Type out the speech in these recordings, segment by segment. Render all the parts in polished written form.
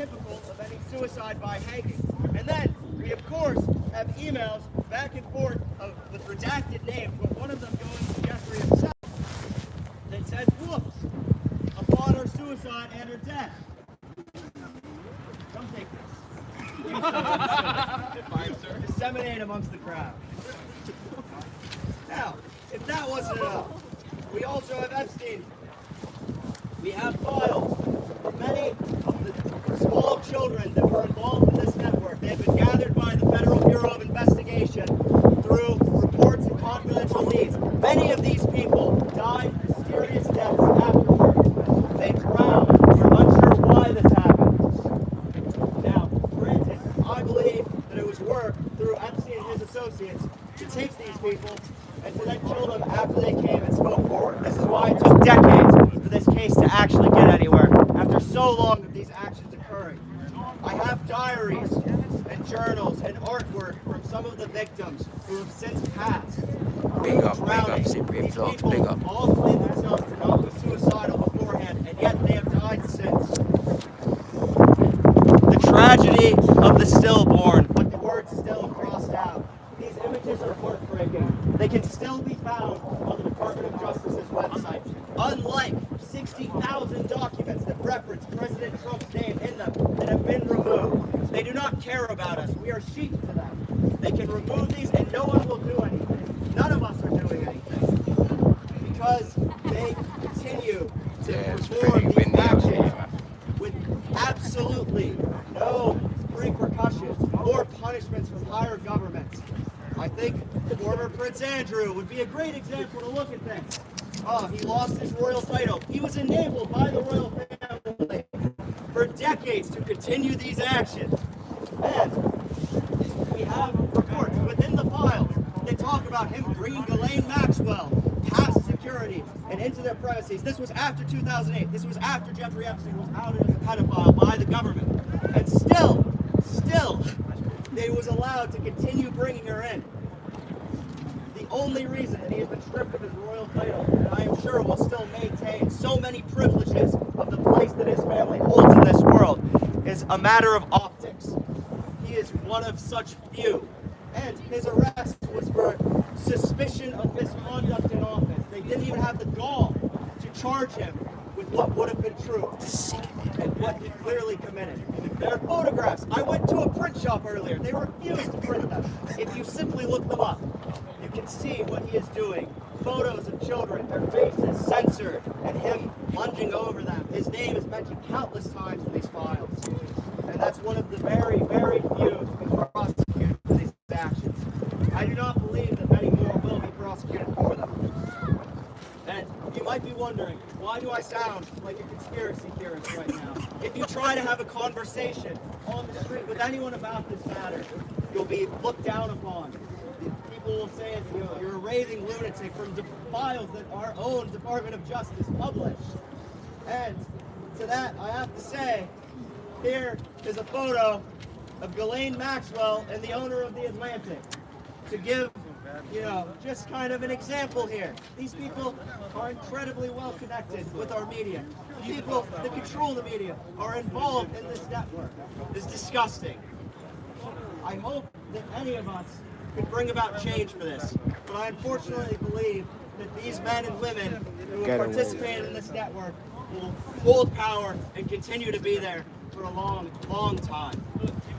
typical of any suicide by hanging. And then we, of course, have emails back and forth with redacted names, with one of them going to Jeffrey himself that says, whoops, upon her suicide and her death. Come take this. Disseminate amongst the crowd. Now, if that wasn't enough, we also have Epstein. We have files for many of the small children that were involved in this network. They have been gathered by the Federal Bureau of Investigation through reports and confidential leads. Many of these people died mysterious deaths afterwards. They drowned. We're unsure why this happened. Now, granted, I believe that it was work through Epstein and his associates to take these people and to then kill them after they came and spoke forward. This is why it took decades for this case to actually get anywhere after so long of these actions occurring. I have diaries and journals and artwork from some of the victims who have since passed. Big up, Supreme Vlog, big up. All claim themselves to not be suicidal beforehand, and yet they have died since. The tragedy of the stillborn, with the word still crossed out. These images are heartbreaking. They can still be found on the Department of Justice's website. Unlike 60,000 documents that reference President Trump's name in them that have been removed. They do not care about us. We are sheep to them. They can remove these and no one will do anything. None of us are doing anything. Because they continue to perform these actions with absolutely no repercussions or punishments from higher governments. I think former Prince Andrew would be a great example to look at this. Oh, he lost his royal title. He was enabled by the royal family for decades to continue these actions. And we have reports within the files that talk about him bringing Ghislaine Maxwell past security and into their premises. This was after 2008. This was after Jeffrey Epstein was outed as a pedophile by the government. And still, they was allowed to continue bringing her in. The only reason that he has been stripped of his royal title, and I am sure will still maintain so many privileges of the place that his family holds in this world, is a matter of optics. He is one of such few. And his arrest was for suspicion of misconduct in office. They didn't even have the gall to charge him with what would have been true and what he clearly committed. There are photographs. I went to a print shop earlier. They refused to print them. If you simply look them up, you can see what he is doing. Photos of children, their faces censored, and him lunging over them. His name is mentioned countless times in these files. And that's one of the very, very few to be prosecuted for these actions. I do not believe that many more will be prosecuted for them. And you might be wondering, why do I sound like a conspiracy theorist right now? If you try to have a conversation on the street with anyone about this matter, you'll be looked down upon. People will say it's, you're a raving lunatic from the files that our own Department of Justice published. And to that, I have to say, here is a photo of Ghislaine Maxwell and the owner of the Atlantic to give, just kind of an example here. These people are incredibly well connected with our media. The people that control the media are involved in this network. It's disgusting. I hope that any of us could bring about change for this, but I unfortunately believe that these men and women who have participated in this network will hold power and continue to be there for a long, long time.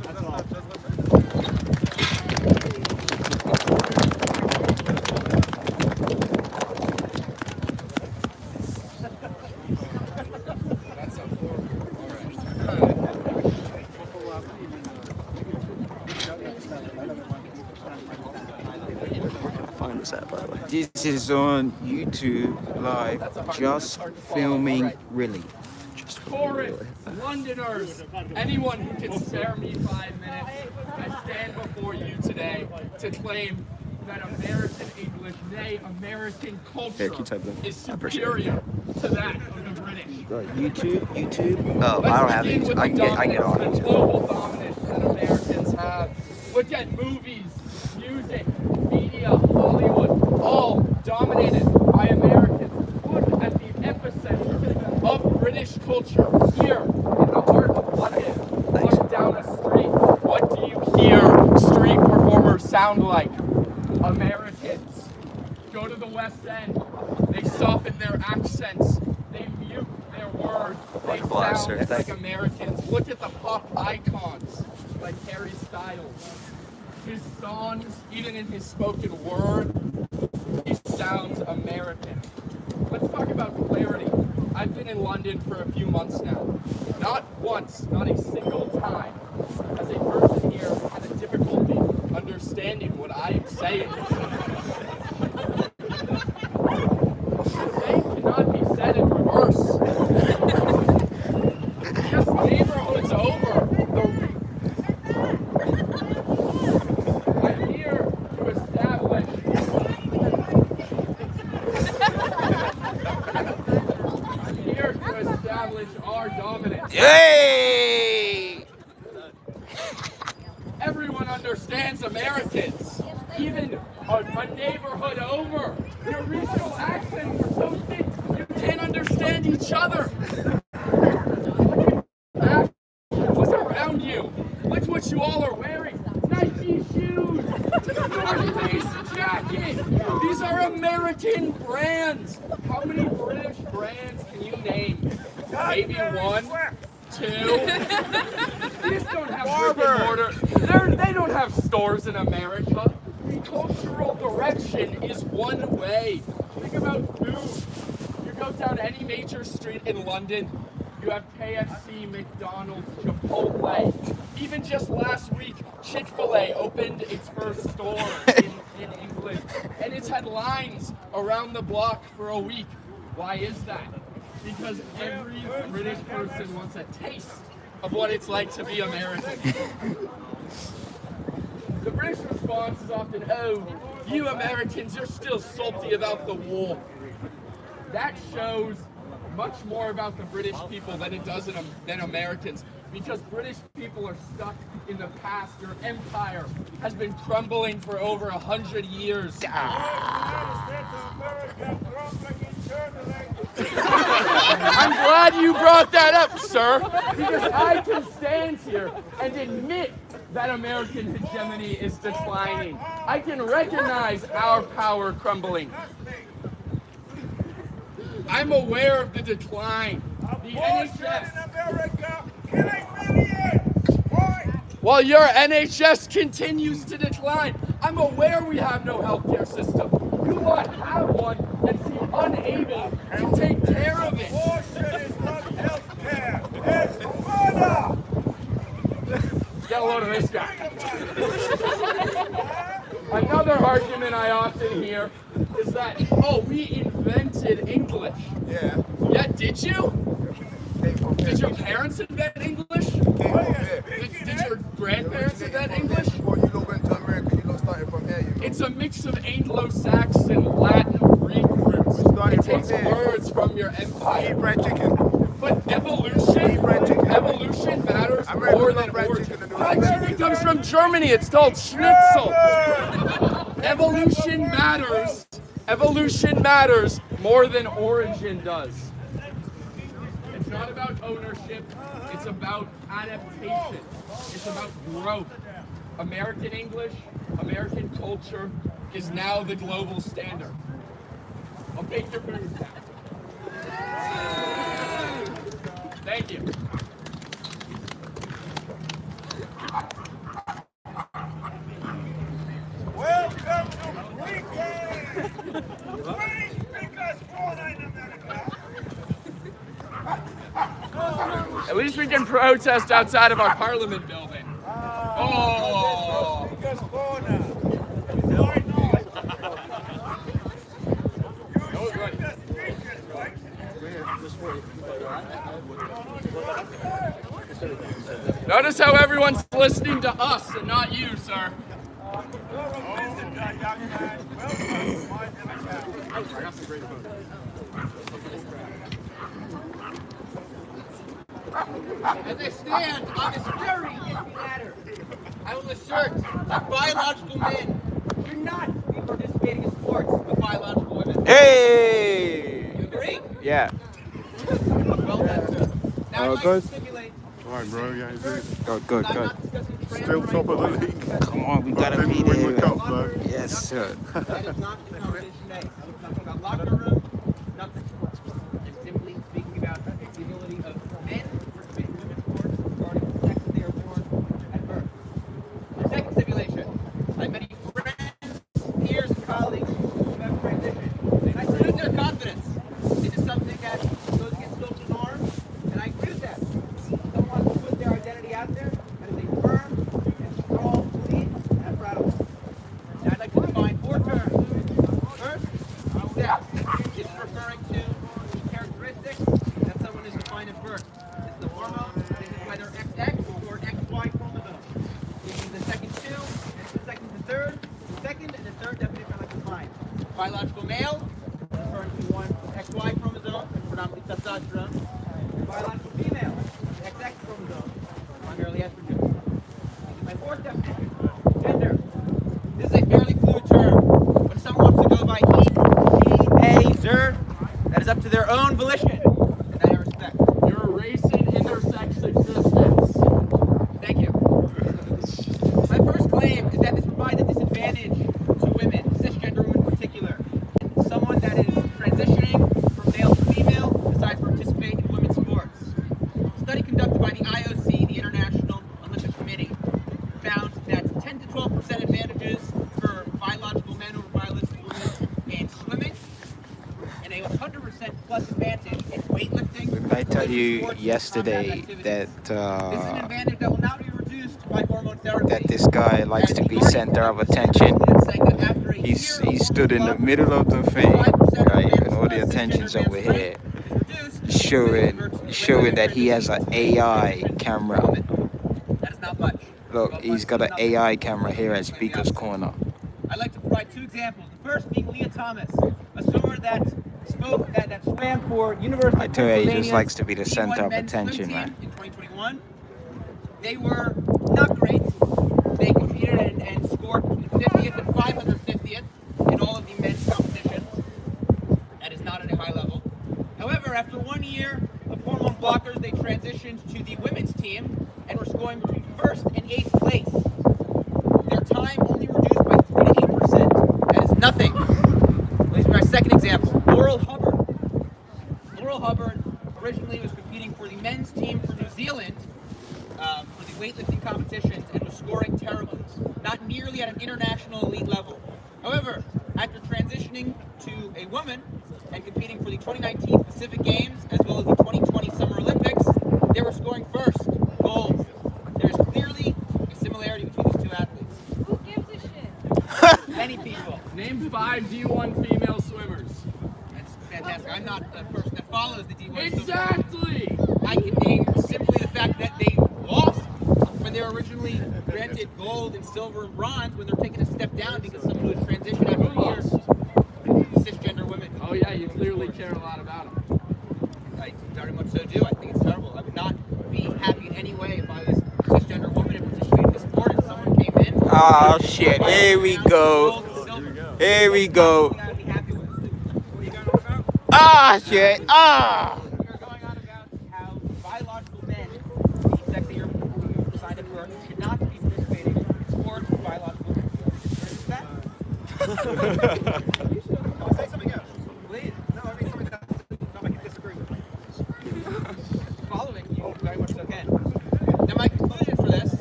That's all. This is on YouTube live, just filming really. Tourists, Londoners, anyone who can spare me 5 minutes, I stand before you today to claim that American English, nay, American culture is superior to that of the British. YouTube? Oh, I don't have it. I can get on it. The global dominance that Americans have. Look at movies, music, media, Hollywood, all dominated by Americans. Look at the epicenter of British culture here in the heart of London. sound like Americans. Go to the West End. They soften their accents. They mute their words. They sound like Americans. Look at the pop icons like Harry Styles. His songs, even in his spoken word, he sounds American. Let's talk about clarity. I've been in London for a few months now. Not once, not a single time, has a person here had a difficulty understanding what I am saying. The same cannot be said in reverse. This neighborhood's over. I'm here to establish our dominance. Yay! Everyone understands Americans. Even a neighborhood over. Your regional accents are so thick you can't understand each other. What's around you? Look what you all are wearing. Nike shoes, North Face jacket. These are American brands. How many British brands can you name? Maybe one, two. These don't have brick and mortar. They don't have stores in America. The cultural direction is one way. Think about food. You go down any major street in London, you have KFC, McDonald's, Chipotle. Even just last week, Chick-fil-A opened its first store in England. And it's had lines around the block for a week. Why is that? Because every British person wants a taste of what it's like to be American. The British response is often, oh, you Americans, you're still salty about the war. That shows much more about the British people than it does than Americans, because British people are stuck in the past. Your empire has been crumbling for over 100 years. I'm glad you brought that up, sir, because I can stand here and admit that American hegemony is declining. I can recognize our power crumbling. I'm aware of the decline. The NHS. While your NHS continues to decline, I'm aware we have no healthcare system. You might have one and seem unable to take care of it. Abortion is not healthcare. It's murder. Get a load of this guy. Another argument I often hear is that, oh, we invented English. Yeah. Yeah, did you? Did your parents invent English? Did your grandparents invent English? Before you went to America, you started from here. You know. It's a mix of Anglo-Saxon, Latin, Greek roots. It takes words from your empire. Eat fried chicken. But evolution matters more than origin. Fried chicken comes from Germany. It's called Schnitzel. Evolution matters more than origin does. It's not about ownership. It's about adaptation. It's about growth. American English, American culture is now the global standard. I'll take your booze now. Thank you. Welcome to Britain. British speakers born in America. At least we can protest outside of our parliament building. Oh! Speakers born. Notice how everyone's listening to us and not you, sir. As I stand on this very empty ladder, I will assert that biological men should not be participating in sports with biological women. Hey! You agree? Yeah. Well done, sir. Now I'd like to good. stimulate Alright, bro, you ain't doing it. Good, good, I'm good. not discussing trans Still top of the rights. league. Come on, we But gotta didn't be win the there. cup, though. Yes, sir. That is not the conversation today. I'm talking about locker room, nothing. I'm simply speaking about the ability of men to participate in women's sports regarding the sex that they are born at birth. The second stipulation. I have many friends, peers, and colleagues who have transitioned. And I salute their confidence. It is something that goes against social norms, and I agree with that. Someone wants to put their identity out there, that is a firm and strong belief, and I'm proud of it. Now I'd like to define 4 terms. First, sex. It's referring to the characteristics that someone is defined at birth. It's the hormone, it is whether XX or XY chromosome. It is the second 2, and the second to third. The second and the third definition I'd like to define. Biological male, referring to one XY chromosome, predominantly testosterone. And biological female, XX chromosome, primarily estrogen. My 4th definition, gender. This is a fairly fluid term. When someone wants to go by he, she, they, zer, that is up to their own volition, and that I respect. You're erasing intersex existence. Thank you. My first claim is that this provides a disadvantage to women, cisgender women in particular. Someone that is transitioning from male to female decides to participate in women's sports. A study conducted by the IOC, the International Olympic Committee, found that 10 to 12% advantages for biological men over biological women in swimming, and a 100% plus advantage in weightlifting. I tell you sports, yesterday combat activities. that This is an advantage that will not be reduced by hormone therapy. that this guy likes to be center of attention. He stood in the middle of the thing, right, and all the attention's over here, showing that he has an AI camera. That is not much. Look, he's got an AI camera here at Speaker's Corner. I'd like to provide 2 examples. The first being Leah Thomas, a swimmer that swam for University I of tell you, he just Pennsylvania's likes to be the D1 center of men's swim attention, team man. In 2021, they were not great. They competed and scored between 50th and 550th in all of the men's competitions. That is not at a high level. However, after 1 year of hormone blockers, they transitioned to the women's team and were scoring between 1st and 8th place. Their time only reduced by 3 to 8%. That is nothing. Leads me to my second example. Laurel Hubbard. Laurel Hubbard originally was competing for the men's team for New Zealand for the weightlifting competitions and was scoring terribly, not nearly at an international elite level. However, after transitioning to a woman and competing for the 2019 Pacific Games as well as the 2020 Summer Olympics, they were scoring 1st, gold. There's clearly a similarity between these 2 athletes. Who gives a shit? Many people. Name 5 D1 female swimmers. That's fantastic. I'm not the person that follows the D1. Exactly. I can name simply the fact that they lost when they were originally granted gold and silver and bronze when they're taking a step down because someone who has transitioned after Who years. lost? Cisgender women. Oh yeah, you clearly care a lot about them. I very much so do. I think it's terrible. I would not be happy in any way if I was a cisgender woman and participated in the sport and someone came in. Oh shit, here we go. Here we go. I would be happy with. What are you going on about? Ah shit, ah! We are going on about how biological men, the sex that you're assigned at birth, should not be participating in sports with biological men. That? Say something else. Please. No, I mean something that I can disagree with. Following you very much so can. Now my conclusion for this, I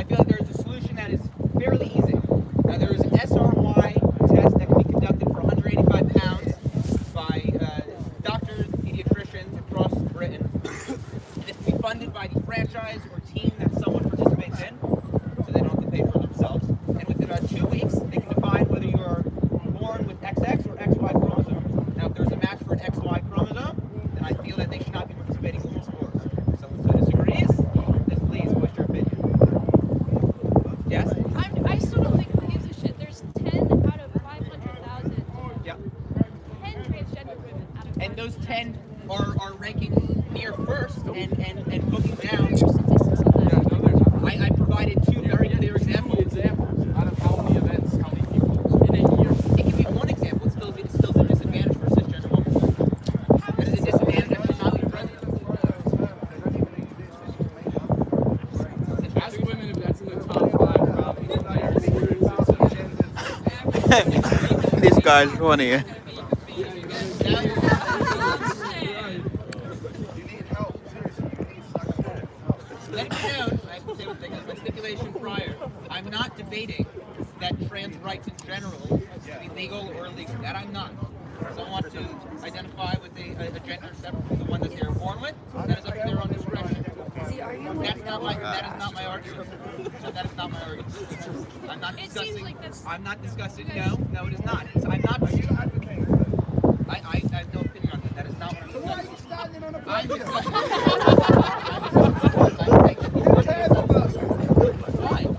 feel like there's a solution that is fairly easy. Now there is an SRY test that can be conducted for 185 pounds by doctors and pediatricians across Britain. This can be funded by the franchise or team that someone participates in, so they don't have to pay for it themselves. And within about 2 weeks, they can define whether you are born with XX or XY chromosomes. Now if there's a match for an XY chromosome, then I feel that they should not be participating in sports. If someone so disagrees, then please voice your opinion. Yes? I still don't think who gives a shit. There's 10 out of 500,000. Yeah. 10 transgender women out of 500,000. And those 10 are ranking near first and looking down. There's statistics on that. No, there's not. I provided 2 very clear examples. Examples out of how many events, how many people in a year. It can be one example. It's still a disadvantage for a cisgender woman. That is a disadvantage that should not be present. Ask women if that's in the top 5 problems of their experiences. This guy's funny. Now you're let it be known, I have to say with my stipulation prior, I'm not debating that trans rights in general should be legal or illegal. That I'm not. If someone wants to identify with a gender separate from the one that they were born with, that is up to their own discretion. That is not my argument. No, that is not my argument. I'm not discussing. I'm not discussing. No, it is not. I'm not. I have no opinion on that. That is not what I'm discussing. So why are you standing on a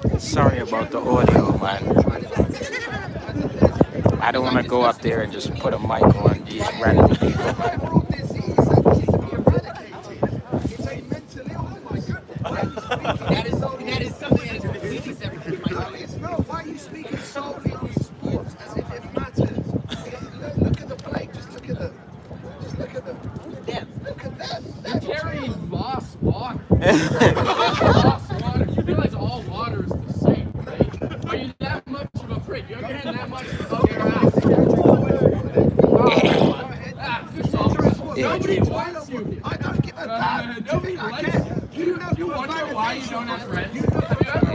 podium? Sorry about the audio, man. I don't want to go up there and just put a mic on these random people. That is something that is completely separate from my argument. It's not. Why are you speaking solely on sports as if it matters? Look at the play. Just look at them. Them. Look at them. You're carrying Voss water. Voss water. You realize all water is the same, right? Are you that much of a prick? You're getting that much of your ass. Nobody wants you here. I don't give a damn. Nobody likes you. You wonder why you don't have friends?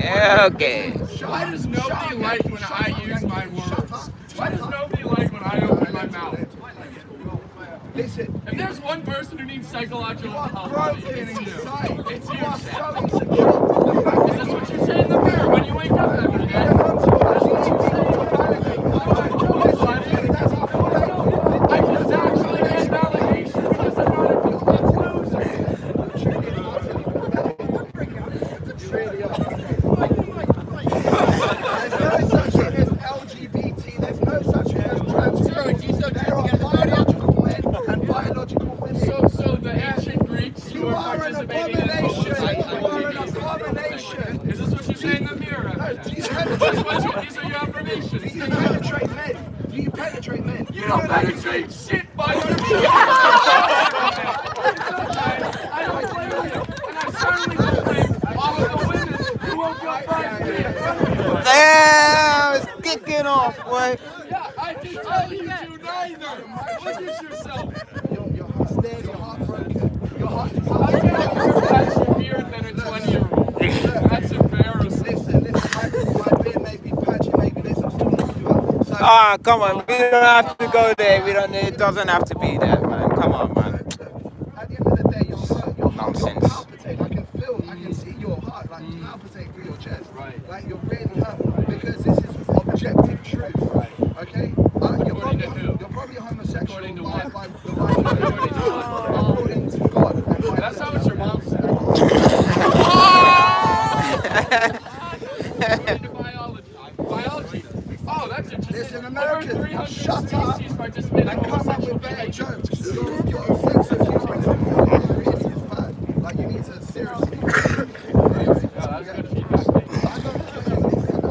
Yeah, okay. Why does nobody like when I use my words? Why does nobody like when I open my mouth? Listen. If there's one person who needs psychological help, Broken it's you. inside. It's You you. are Sam. so insecure. Is this what you say in the mirror when you wake up every day? I just actually made an allegation because I'm not a complete loser. There's no such thing as LGBT. There's no such thing as transgender. There are biological men and biological women. So the ancient Greeks who You are are an participating in abomination. You are an homosexuality. abomination. Is this what you say in the mirror? No, do you These penetrate are your affirmations. Do you penetrate men? Do you penetrate men? You don't penetrate shit by your feet. I don't blame you, and I certainly don't blame all of the women who won't go fight me in front of you. Damn, it's kicking off, boy. Yeah, I can tell you do neither. Look at yourself. Your heart's dead. Your heart broken. Your heart is I got more patchy beard than a 20-year-old. That's embarrassing. Listen, my beard may be patchy, maybe this, I'm still not you up. So, Ah, come on. We don't have to go there. It doesn't have to be that, man. Come on, man. at the end of the day, your heart Nonsense. palpitate. I can see your heart like palpitate through your chest. Right. Like you're really hurt because this is objective truth. Right. Okay? You're probably homosexual. According to by what? the Bible. According to God. That's not what your mom said. According to biology. Oh, that's interesting. Listen, Americans, Over 300 shut up species participate in and come up homosexual with better behavior. jokes. Your offensive humor really is bad. Like you need to seriously. Yeah, that's good feedback. I'm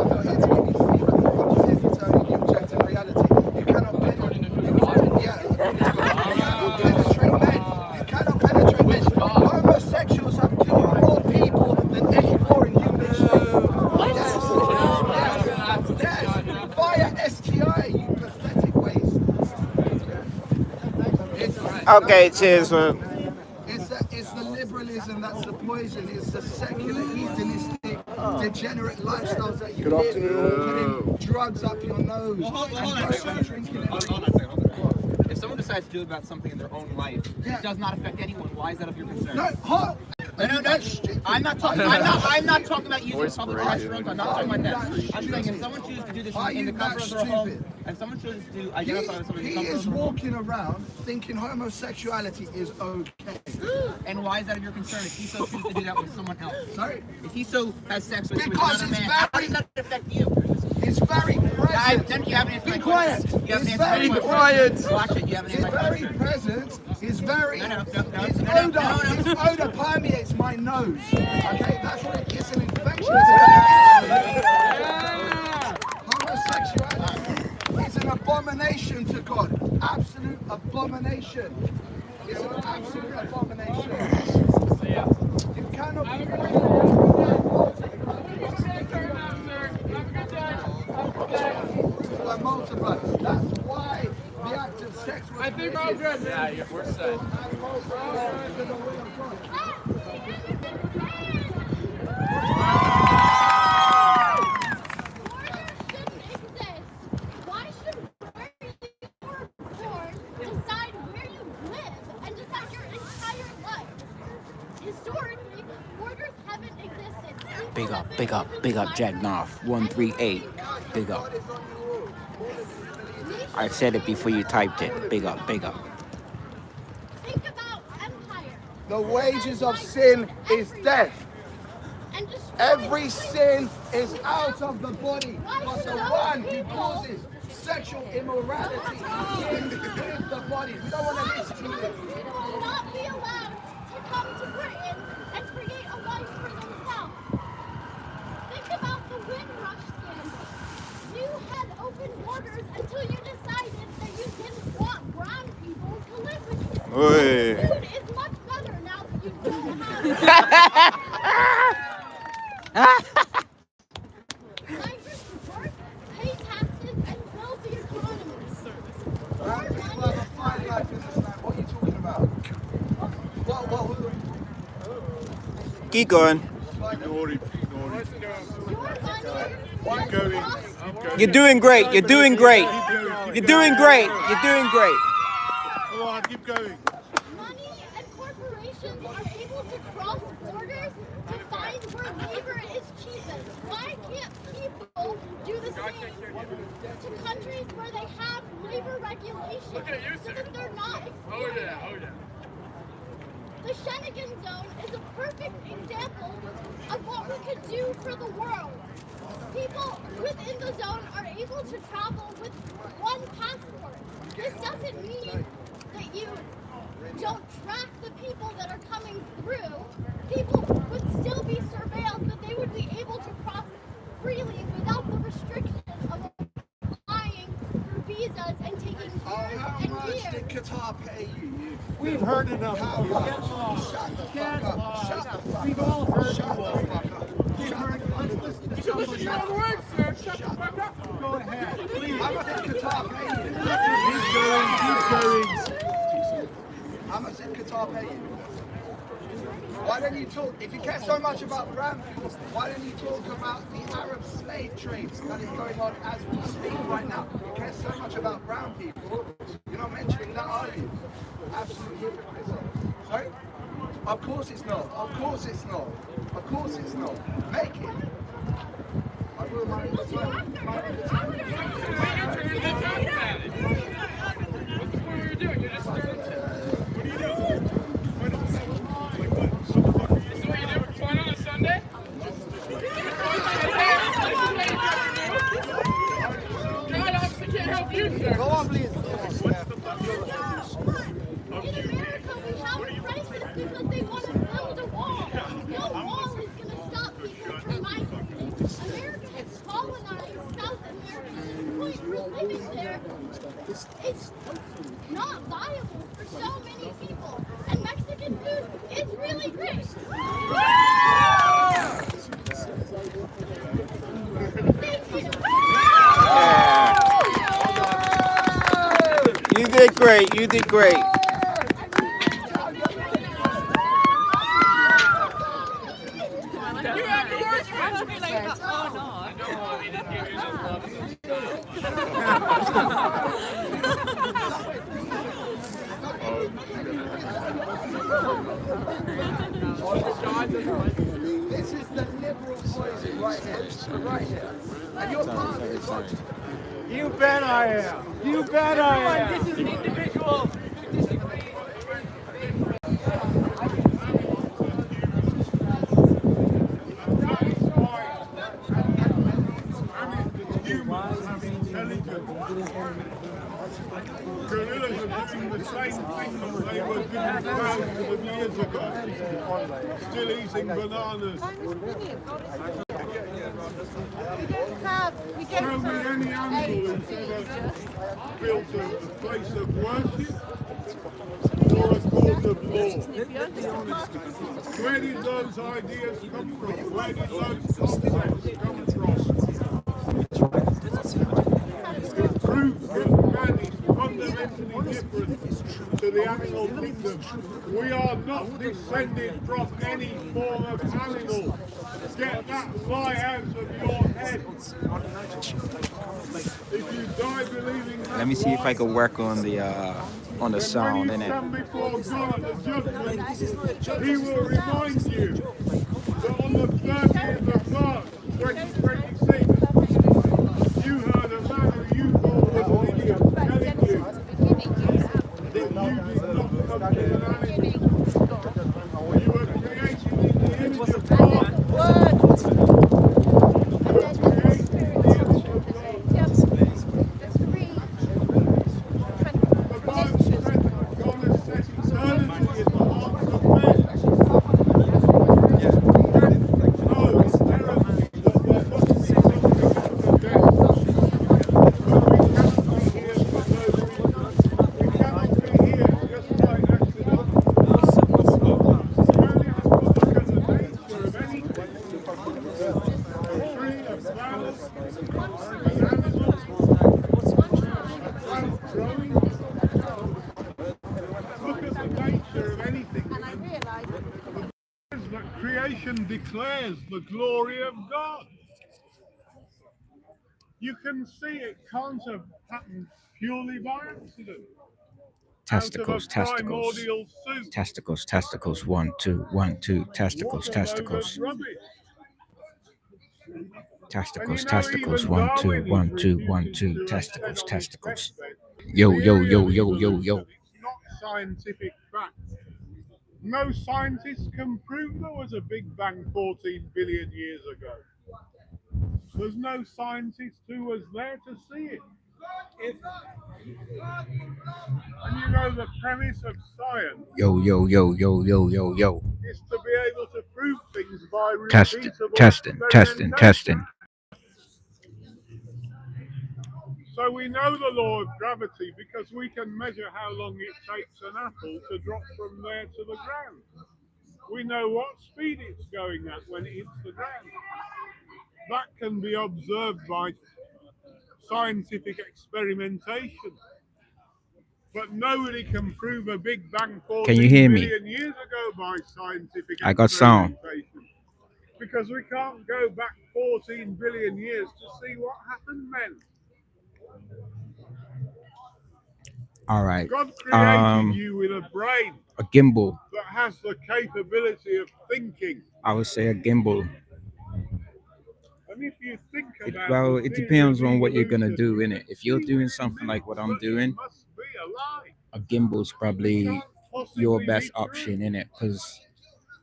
not here to give you feedback. I'm just here to tell you the objective reality. You cannot According to who? Yeah. You cannot penetrate men. You cannot penetrate men. Homosexuals have killed more people than any war in human history. Yes. Via STI, you pathetic waste. Okay, cheers. It's the liberalism that's the poison. It's the secular, hedonistic, degenerate lifestyles that you live. Putting drugs up your nose Hold on and a second. drinking it. Hold on a second. If someone decides to do about something in their own life, Yeah. it does not affect anyone. Why is that of your concern? No, hold. No. I'm not talking about using public restrooms. I'm not talking about that. I'm saying if someone chooses to do this in the comfort of their home, if someone chooses to identify with something in the He comfort is of their home, walking around thinking homosexuality is okay. and why is that of your concern? If he so chooses to do that with someone else, Sorry? if he so has sex with Because another it's man, how very- does that affect you? It's very present. Then you haven't answered my Be quiet. question. You haven't It's answered very my question. quiet. Watch it. You haven't It's answered my very question. present. It's very. No. Its odor permeates my nose. Okay, that's what it is. An infection. Homosexuality is an abomination to God. Absolute abomination. It's an absolute abomination. You cannot be. Big up, Jack North, 138. Big up. I said it before you typed it. Big up. Think about empire. The wages of sin is death. And destroy Every the sin is out of the body, Why but should the those one who people- causes sexual immorality is with the body. We don't want to listen to it. People will not be allowed to come to Britain and create a life for themselves. Think about the Windrush scandal. You had open borders until you decided that you didn't want brown people to live with you. Oi. Food is much better now that you don't have migrants work, pay taxes, and build the economy. Black people have a fine life in this land. What are you talking about? Keep going. You're doing great. You're doing great. You're doing great. You're doing great. Go on, keep going. Money and corporations are able to cross borders to find where labor is cheapest. Why can't people do the same to countries where they have labor regulations so that they're not exploited? The Schengen Zone is a perfect example of what we could do for the world. People within the zone are able to travel with one passport. This doesn't mean that you don't track the people that are coming through. People would still be surveilled, but they would be able to cross freely without the restrictions of applying for visas and taking years How and much years. did Qatar pay you? We've heard enough. How much? Shut the fuck up. Shut the fuck up. We've all heard Shut the enough. fuck up. Let's listen to somebody else. Go ahead. Please. How much did Qatar pay you? Keep going. How much did Qatar pay you? Why don't you talk, if you care so much about brown people, why don't you talk about the Arab slave trade that is going on as we speak right now? You care so much about brown people. You're not mentioning that, are you? Absolute hypocrites. Sorry? Of course it's not. Of course it's not. Of course it's not. Make it. I will marry What's the point you're doing? You're just stirring shit. What are you doing? This is what you do for fun on a Sunday? God obviously can't help you, sir. Go on, please. In America, we have a crisis because they want to build a wall. No wall is going to stop people from migrating. America has colonized South America to the point where living there is not viable for so many people. And Mexican food is really great. Thank you. You did great. You did great. You have yours, oh no. I know, Mommy didn't give you enough love. This is the liberal poison right here. Right here. And you're part of it. You bet I am. You bet I am. This is an individual. Gorillas are doing the same thing that they were doing thousands of years ago. Still eating bananas. Show me any animal who's ever built a place of worship or a court of law. Where did those ideas come from? Where did those concepts come from? Proof that man is fundamentally different to the animal kingdom. We are not descended from any form of animal. Get that lie out of your head. If you die believing that Let me see if I can work on the when sound you in it. stand before God at the judgment, He will remind you that on the 30th of 2026, you heard a man who you thought was an idiot telling you that you did not come from an animal. You were created in the image of God. You were created in the image of God. The Bible says that God has set eternity in the hearts of men. Creation declares the glory of God. You can see it can't have happened purely by accident. Testicles, testicles, testicles, testicles. 1, 2, 1, 2. Testicles, testicles, testicles, testicles. 1, 2, 1, 2, 1, 2. Testicles, testicles. Yo, yo, yo, yo, yo, yo. It's not scientific fact. No scientist can prove there was a Big Bang 14 billion years ago. There's no scientist who was there to see it. And you know the premise of science Yo, yo, yo, yo, yo, yo, yo. is to be able to prove things by Testing, repeatable testing, testing, experimentation. testing. So we know the law of gravity because we can measure how long it takes an apple to drop from there to the ground. We know what speed it's going at when it hits the ground. That can be observed by scientific experimentation. But nobody can prove a Big Bang 14 Can you hear me? billion years ago by scientific I got sound. experimentation. Because we can't go back 14 billion years to see what happened then. All right. God created you with a brain A gimbal. that has the capability of thinking. I would say a gimbal. And if you think about Well, the it theory depends of on what you're gonna evolution, do, you innit? can If you're see doing within something like what I'm minutes that doing, it must be a lie. a gimbal's probably Can't possibly your be best true. option, innit? Because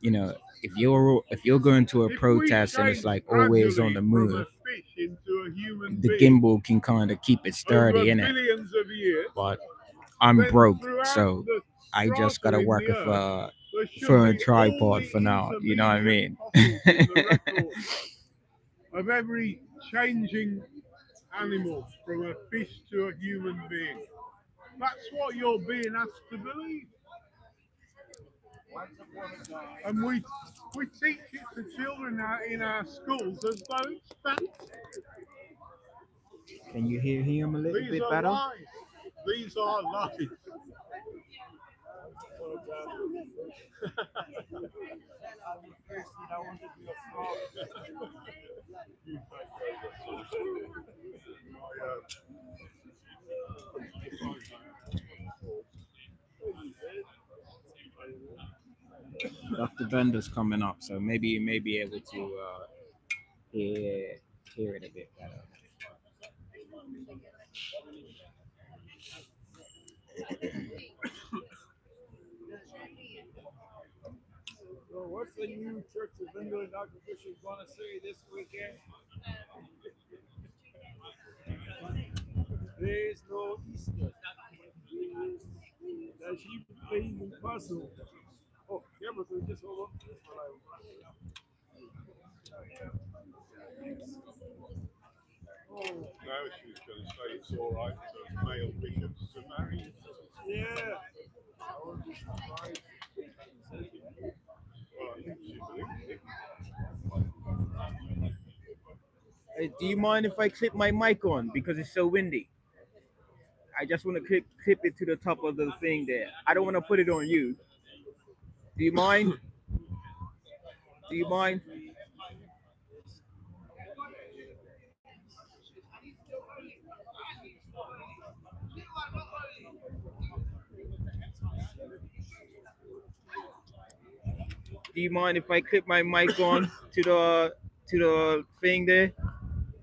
you know, if you're going to a If we protest and it's change like always on gradually the from move, a fish into a human the being gimbal can kind of keep it over sturdy, innit? billions of years, But I'm then broke, throughout so the I just strata gotta in work the with earth, a there should phone be all tripod the for now. You know what I mean? intermediate fossils in the record of every changing animal from a fish to a human being. That's what you're being asked to believe. And we teach it to children in our schools as though it's fact. Can you hear him a little These bit are better? lies. These are lies. Dr. Bender's coming up, so maybe you may be able to hear it a bit better. So what's the new Church of England Archbishop going to say this weekend? There is no Easter. That she plays impossible. Oh, camera, can we just hold on? No, she's going to say it's all right for male bishops to marry. Yeah. I would be surprised. Well, I think she believes it. Hey, do you mind if I clip my mic on because it's so windy? I just want to clip it to the top of the thing there. I don't want to put it on you. Do you mind? Do you mind? Do you mind if I clip my mic on to to the thing there?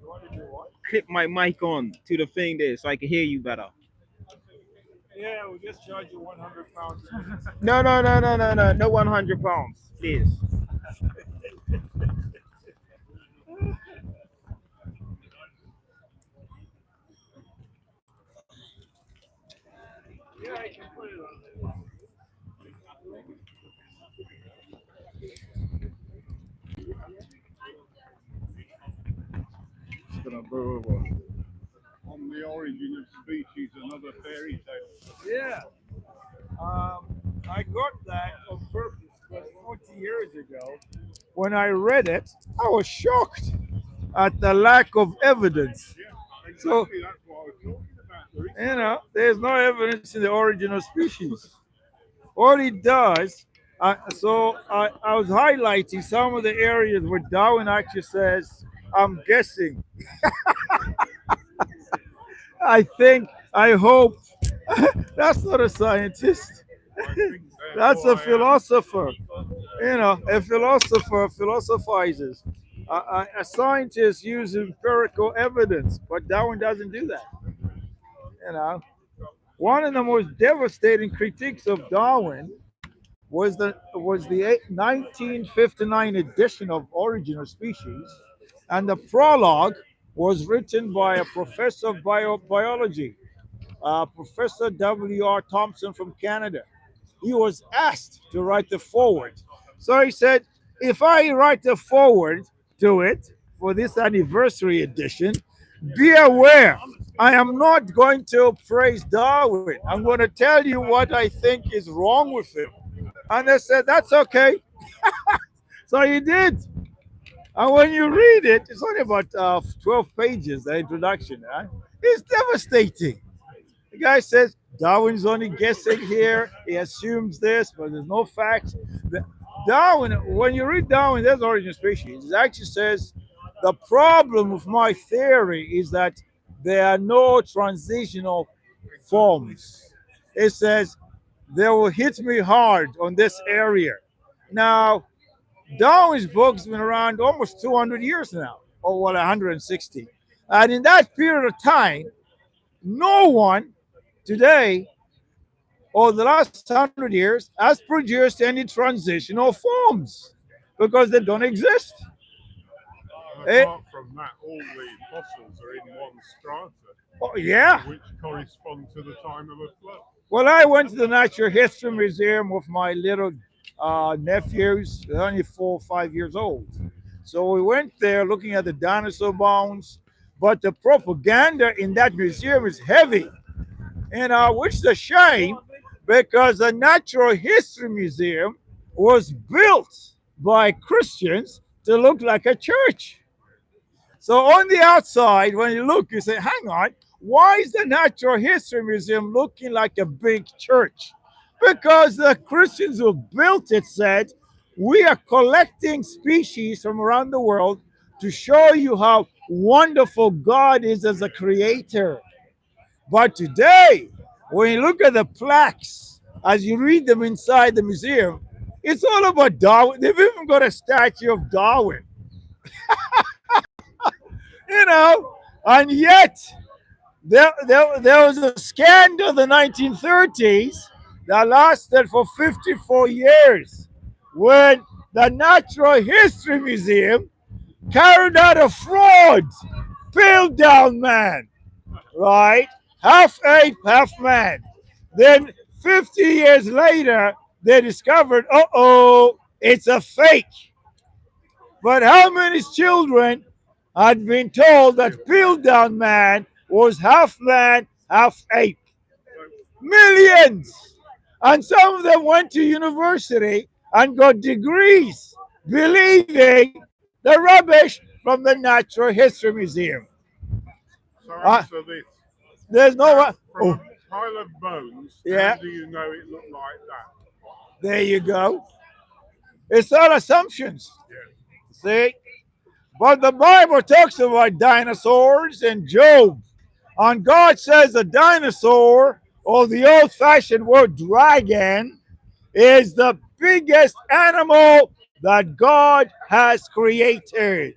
You want to do what? Clip my mic on to the thing there so I can hear you better. Yeah, we'll just charge you 100 pounds a minute. No 100 pounds, please. Yeah, I can put it on there. Just gonna go over. On the origin of species, another fairy tale. Yeah. I got that on purpose because 40 years ago, when I read it, I was shocked at the lack of evidence. So, Exactly, that's what I was talking about. there's no evidence in the origin of species. All it does, I was highlighting some of the areas where Darwin actually says, I'm guessing, I think, I hope. That's not a scientist. I think That's therefore a I am. philosopher. A philosopher philosophizes. A scientist uses empirical evidence, but Darwin doesn't do that. You know, one of the most devastating critiques of Darwin was the 1959 edition of Origin of Species, and the prologue was written by a professor of biology, Professor W.R. Thompson from Canada. He was asked to write the foreword. So he said, if I write the foreword to it for this anniversary edition, be aware, I am not going to praise Darwin. I'm going to tell you what I think is wrong with him. And they said, that's okay. So he did. And when you read it, it's only about 12 pages, the introduction. Huh? It's devastating. The guy says Darwin's only guessing here. He assumes this, but there's no facts. Darwin, when you read Darwin, there's Origin of Species. It actually says the problem with my theory is that there are no transitional forms. It says they will hit me hard on this area. Now, Darwin's book's been around almost 200 years now, or 160. And in that period of time, no one today or the last 100 years has produced any transitional forms because they don't exist. And Eh, apart from that, all the fossils are in one strata, oh, yeah. which correspond to the time of a flood. Well, I went to the Natural History Museum with my little nephews, they're only 4 or 5 years old. So we went there looking at the dinosaur bones, but the propaganda in that museum is heavy, which is a shame because the Natural History Museum was built by Christians to look like a church. So on the outside, when you look, you say, hang on, why is the Natural History Museum looking like a big church? Because the Christians who built it said, we are collecting species from around the world to show you how wonderful God is as a creator. But today, when you look at the plaques, as you read them inside the museum, it's all about Darwin. They've even got a statue of Darwin. And yet there was a scandal in the 1930s that lasted for 54 years when the Natural History Museum carried out a fraud. Piltdown man, right? Half ape, half man. Then 50 years later, they discovered, it's a fake. But how many children had been told that Piltdown man was half man, half ape? Millions! And some of them went to university and got degrees believing the rubbish from the Natural History Museum. So answer this. There's no one. From Oh, a pile of bones, Yeah. how do you know it looked like that? there you go. It's all assumptions. See? But the Bible talks about dinosaurs and Job. And God says a dinosaur, or the old fashioned word dragon, is the biggest animal that God has created.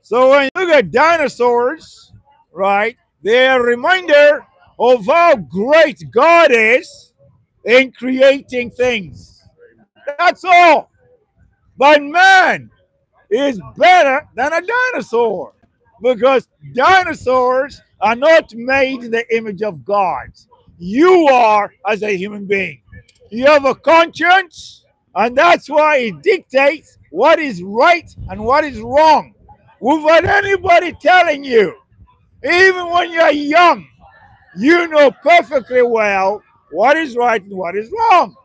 So when you look at dinosaurs, right, they're a reminder of how great God is in creating things. That's all. But man is better than a dinosaur because dinosaurs are not made in the image of God. You are as a human being. You have a conscience, and that's why it dictates what is right and what is wrong. Without anybody telling you, even when you're young, you know perfectly well what is right and what is wrong.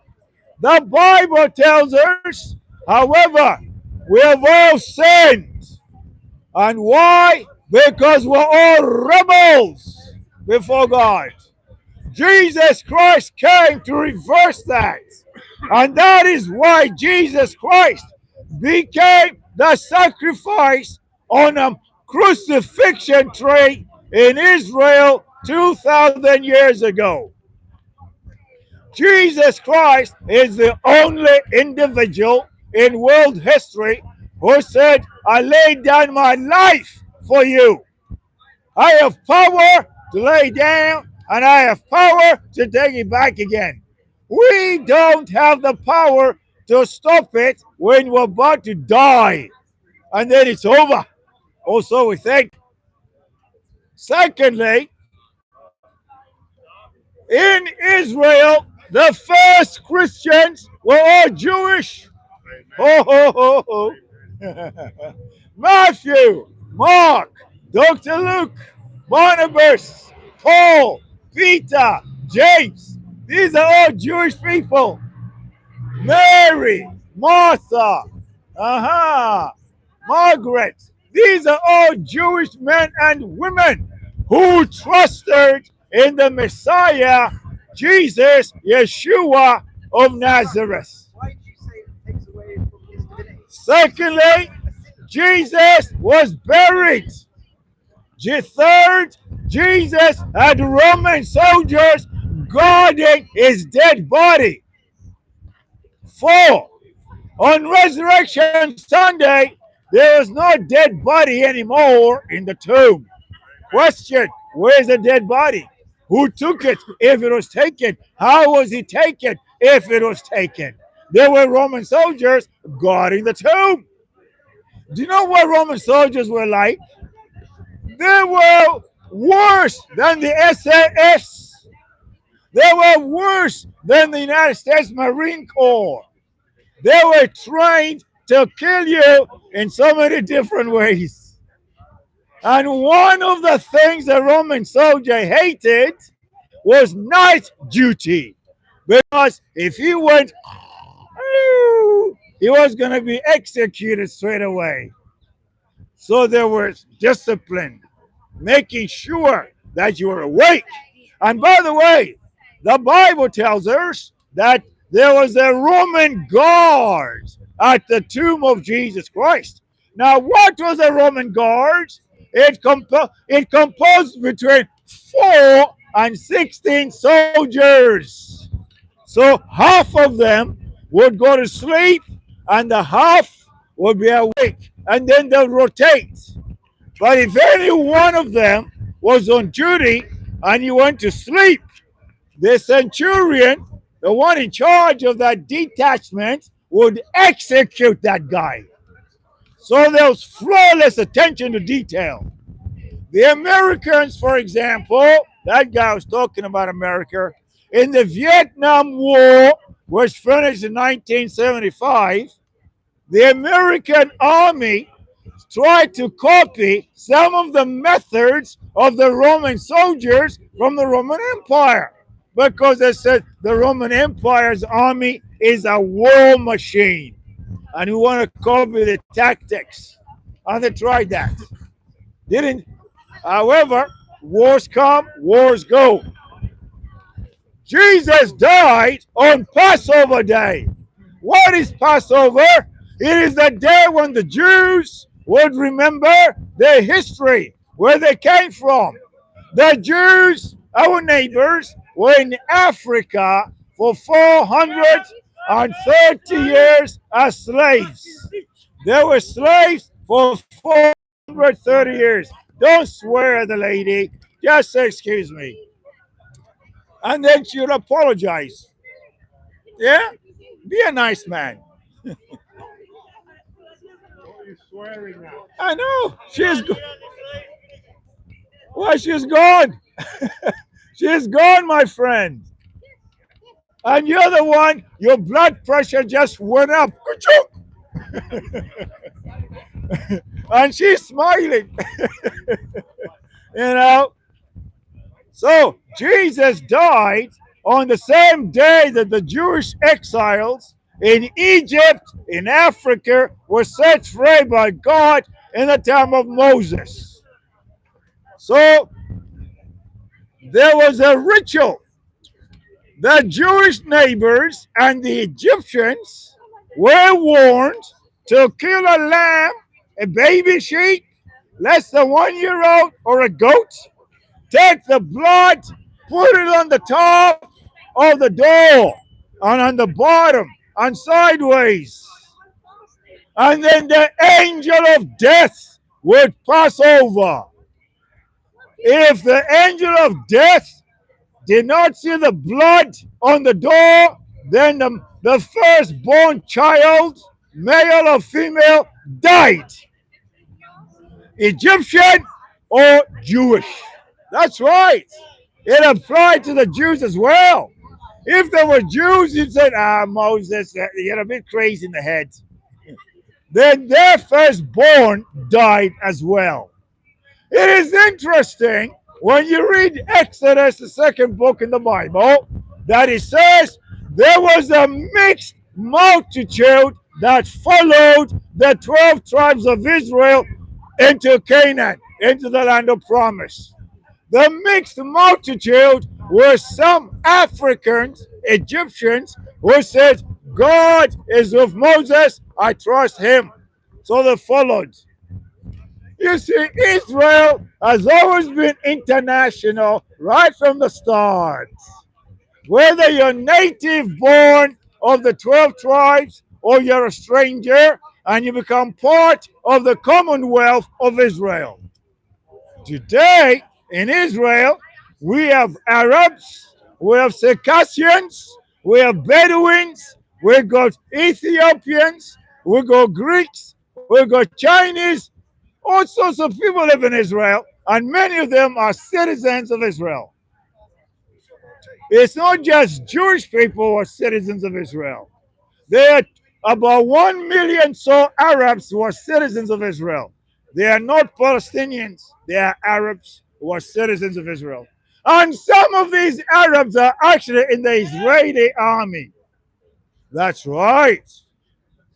The Bible tells us, however, we have all sinned. And why? Because we're all rebels before God. Jesus Christ came to reverse that. And that is why Jesus Christ became the sacrifice on a crucifixion tree in Israel 2,000 years ago. Jesus Christ is the only individual in world history who said, I laid down my life for you. I have power to lay down and I have power to take it back again. We don't have the power to stop it when we're about to die and then it's over. Also, we think. Secondly, in Israel, the first Christians were all Jewish. Ho, ho, ho, ho. Matthew, Mark, Dr. Luke, Barnabas, Paul, Peter, James. These are all Jewish people. Mary, Martha, Margaret. These are all Jewish men and women who trusted in the Messiah, Jesus, Yeshua of Nazareth. Why did you say it takes away from his divinity? Secondly, Jesus was buried. Third, Jesus had Roman soldiers guarding his dead body. Four, on Resurrection Sunday, there is no dead body anymore in the tomb. Question, where's the dead body? Who took it if it was taken? How was it taken if it was taken? There were Roman soldiers guarding the tomb. Do you know what Roman soldiers were like? They were worse than the SAS. They were worse than the United States Marine Corps. They were trained to kill you in so many different ways. And one of the things the Roman soldier hated was night duty. Because if he went, he was going to be executed straight away. So there was discipline, making sure that you were awake. And by the way, the Bible tells us that there was a Roman guard at the tomb of Jesus Christ. Now, what was a Roman guard? It composed between 4 and 16 soldiers. So half of them would go to sleep and the half would be awake. And then they'll rotate. But if any one of them was on duty and you went to sleep, the centurion, the one in charge of that detachment, would execute that guy. So there was flawless attention to detail. The Americans, for example, that guy was talking about America, in the Vietnam War, was finished in 1975, the American Army tried to copy some of the methods of the Roman soldiers from the Roman Empire because they said the Roman Empire's army is a war machine and we want to copy the tactics. And they tried that. Didn't. However, wars come, wars go. Jesus died on Passover Day. What is Passover? It is the day when the Jews would remember their history, where they came from. The Jews, our neighbors, were in Africa for 400 and 30 years as slaves. They were slaves for 430 years. Don't swear at the lady. Just say, excuse me. And then she'll apologize. Yeah? Be a nice man. You're swearing now. I know. Well, she's gone. She's gone, my friend. And you're the one, your blood pressure just went up. And she's smiling. You know? So Jesus died on the same day that the Jewish exiles in Egypt, in Africa, were set free by God in the time of Moses. So there was a ritual. The Jewish neighbors and the Egyptians were warned to kill a lamb, a baby sheep, less than 1 year old, or a goat. Take the blood, put it on the top of the door and on the bottom and sideways. And then the angel of death would pass over. If the angel of death did not see the blood on the door, then the firstborn child, male or female, died. Egyptian or Jewish. That's right. It applied to the Jews as well. If they were Jews, you'd say, Moses, you're a bit crazy in the head. Then their firstborn died as well. It is interesting when you read Exodus, the second book in the Bible, that it says there was a mixed multitude that followed the 12 tribes of Israel into Canaan, into the land of promise. The mixed multitude were some Africans, Egyptians, who said, God is with Moses, I trust him. So they followed. You see, Israel has always been international right from the start. Whether you're native born of the 12 tribes or you're a stranger and you become part of the Commonwealth of Israel. Today, in Israel, we have Arabs, we have Circassians, we have Bedouins, we got Ethiopians, we got Greeks, we got Chinese, all sorts of people live in Israel, and many of them are citizens of Israel. It's not just Jewish people who are citizens of Israel. There are about 1 million so Arabs who are citizens of Israel. They are not Palestinians, they are Arabs who are citizens of Israel. And some of these Arabs are actually in the Israeli army. That's right.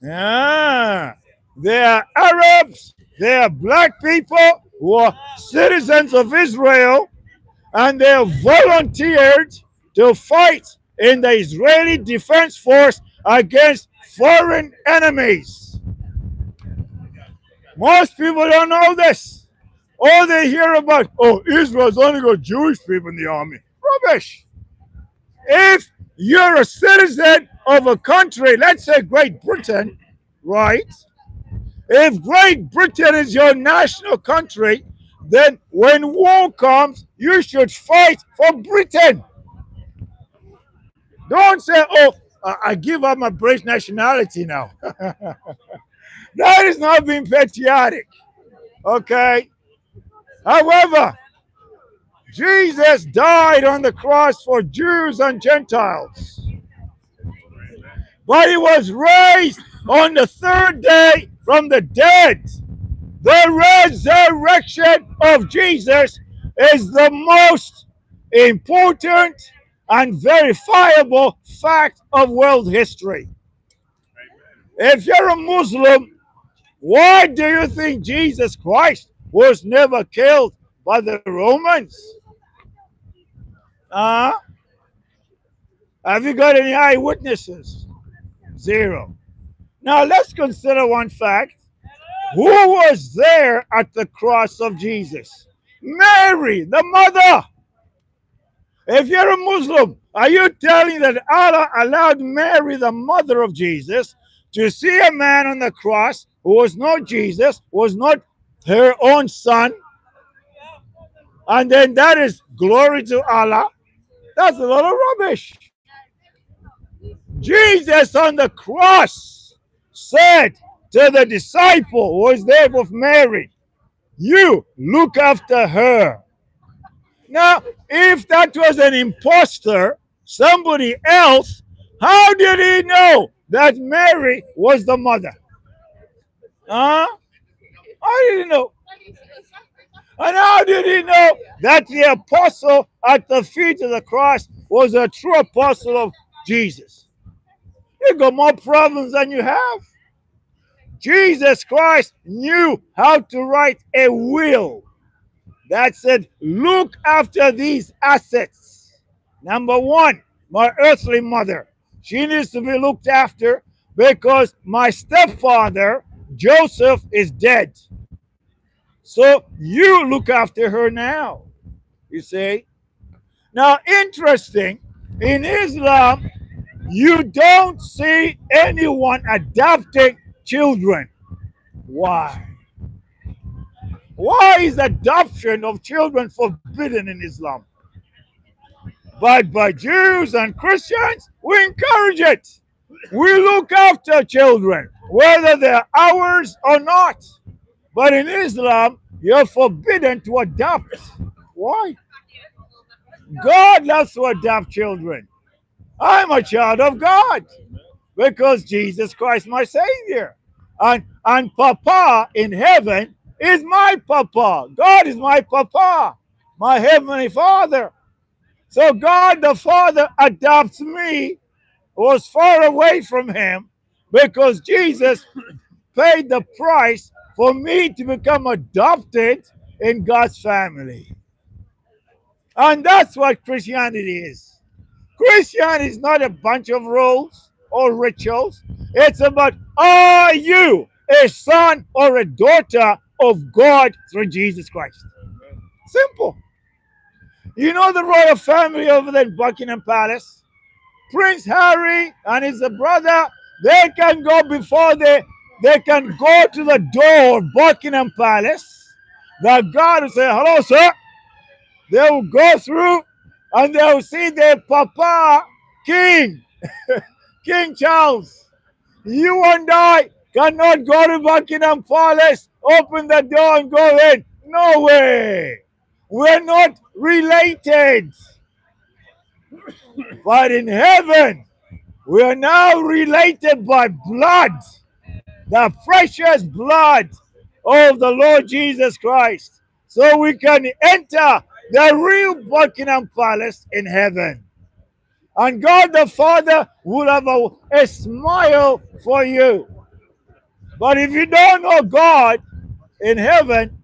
Yeah. They are Arabs, they are black people who are citizens of Israel, and they have volunteered to fight in the Israeli Defense Force against foreign enemies. Most people don't know this. All they hear about, Israel's only got Jewish people in the army. Rubbish. If you're a citizen of a country, let's say Great Britain, right? If Great Britain is your national country, then when war comes, you should fight for Britain. Don't say, I give up my British nationality now. That is not being patriotic. Okay? However, Jesus died on the cross for Jews and Gentiles. But he was raised on the third day from the dead. The resurrection of Jesus is the most important and verifiable fact of world history. If you're a Muslim, why do you think Jesus Christ was never killed by the Romans? Have you got any eyewitnesses? Zero. Now let's consider one fact. Who was there at the cross of Jesus? Mary, the mother. If you're a Muslim, are you telling that Allah allowed Mary, the mother of Jesus, to see a man on the cross who was not Jesus, was not her own son, and then that is glory to Allah? That's a lot of rubbish. Jesus on the cross said to the disciple who was there with Mary, "You look after her." Now, if that was an impostor, somebody else, how did he know that Mary was the mother? Huh? How did he know? And how did he know that the apostle at the feet of the cross was a true apostle of Jesus? You got more problems than you have. Jesus Christ knew how to write a will that said, look after these assets. Number one, my earthly mother. She needs to be looked after because my stepfather, Joseph, is dead. So you look after her now. You see? Now, interesting, in Islam, you don't see anyone adopting children. Why? Why is adoption of children forbidden in Islam? But by Jews and Christians, we encourage it. We look after children, whether they're ours or not. But in Islam, you're forbidden to adopt. Why? God loves to adopt children. I'm a child of God because Jesus Christ, my Savior. And Papa in heaven is my Papa. God is my Papa, my Heavenly Father. So God the Father adopts me, was far away from him, because Jesus paid the price for me to become adopted in God's family. And that's what Christianity is. Christianity is not a bunch of rules or rituals. It's about, are you a son or a daughter of God through Jesus Christ? Simple. You know the royal family over there in Buckingham Palace? Prince Harry and his brother, they can go before they can go to the door of Buckingham Palace. The guard will say, hello, sir. They will go through and they will see their papa, King, King Charles. You and I cannot go to Buckingham Palace, open the door and go in. No way. We're not related. But in heaven, we are now related by blood, the precious blood of the Lord Jesus Christ. So we can enter the real Buckingham Palace in heaven. And God the Father will have a smile for you. But if you don't know God in heaven,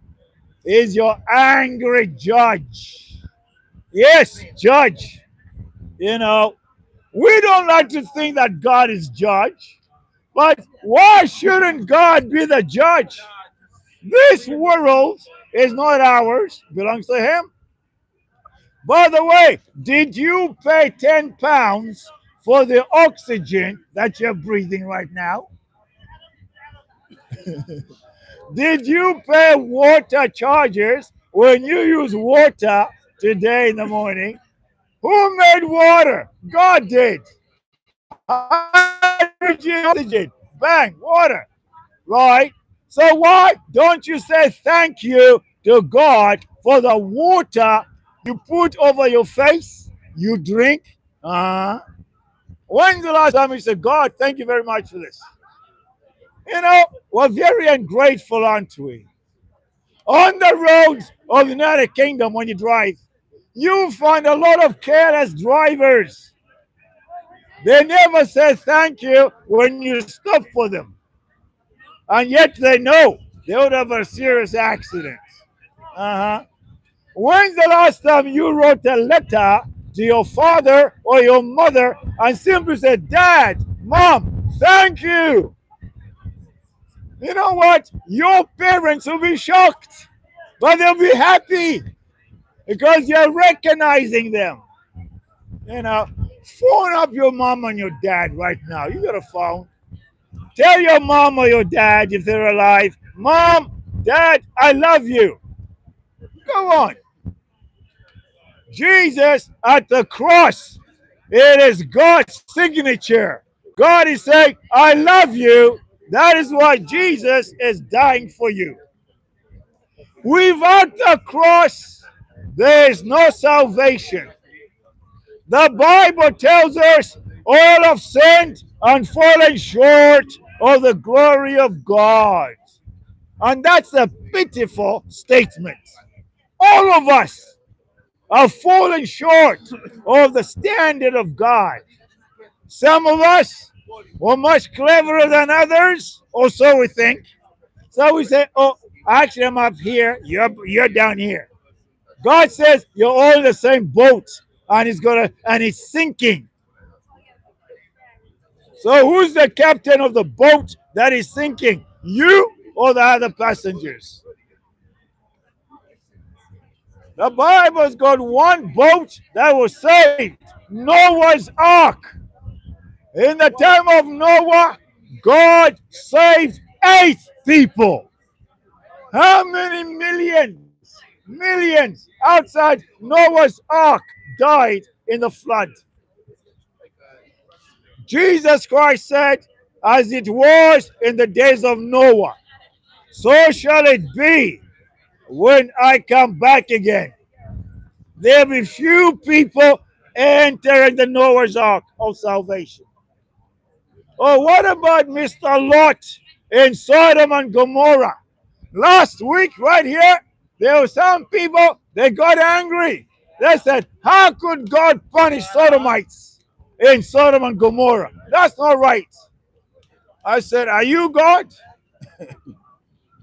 is your angry judge. Yes, judge. You know, we don't like to think that God is judge. But why shouldn't God be the judge? This world is not ours, it belongs to him. By the way, did you pay £10 for the oxygen that you're breathing right now? Did you pay water charges when you use water today in the morning? Who made water? God did. Hydrogen, oxygen, bang, water. Right? So why don't you say thank you to God for the water you put over your face, you drink? When's the last time you said, God, thank you very much for this? You know, we're very ungrateful, aren't we? On the roads of the United Kingdom, when you drive, you find a lot of careless drivers. They never say thank you when you stop for them. And yet they know they would have a serious accident. When's the last time you wrote a letter to your father or your mother and simply said, Dad, Mom, thank you? You know what? Your parents will be shocked, but they'll be happy because you're recognizing them. You know, phone up your mom and your dad right now. You got a phone. Tell your mom or your dad if they're alive, Mom, Dad, I love you. Go on. Jesus at the cross, it is God's signature. God is saying, I love you. That is why Jesus is dying for you. Without the cross, there is no salvation. The Bible tells us all have sinned and fallen short of the glory of God. And that's a pitiful statement. All of us have fallen short of the standard of God. Some of us were much cleverer than others, or so we think. So we say, oh, actually, I'm up here, you're down here. God says you're all in the same boat, and it's sinking. So who's the captain of the boat that is sinking? You or the other passengers? The Bible's got one boat that was saved, Noah's Ark. In the time of Noah, God saved 8 people. How many millions outside Noah's Ark died in the flood? Jesus Christ said, as it was in the days of Noah, so shall it be when I come back again. There'll be few people entering the Noah's Ark of salvation. Oh, what about Mr. Lot in Sodom and Gomorrah? Last week, right here, there were some people, they got angry. They said, how could God punish Sodomites in Sodom and Gomorrah? That's not right. I said, are you God?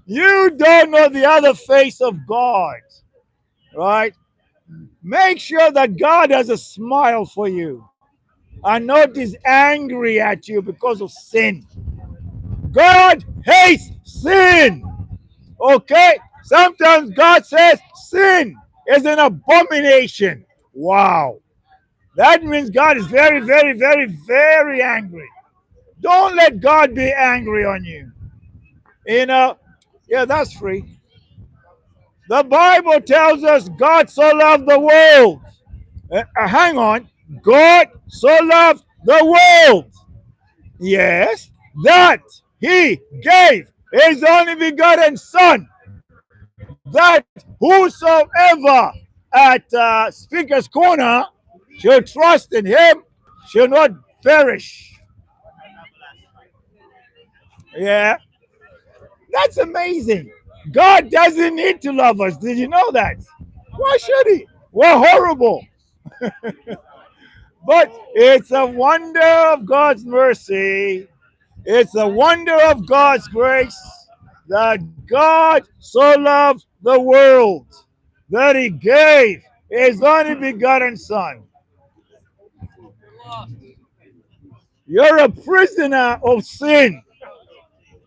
You don't know the other face of God, right? Make sure that God has a smile for you and not is angry at you because of sin. God hates sin. Okay? Sometimes God says sin is an abomination. Wow. That means God is very, very, very, very angry. Don't let God be angry on you. You know, yeah, that's free. The Bible tells us God so loved the world. Hang on. God so loved the world. Yes, that he gave his only begotten Son, that whosoever at Speaker's Corner shall trust in him shall not perish. Yeah, that's amazing. God doesn't need to love us. Did you know that? Why should he? We're horrible. But it's a wonder of God's mercy. It's a wonder of God's grace that God so loved the world that he gave his only begotten Son. You're a prisoner of sin.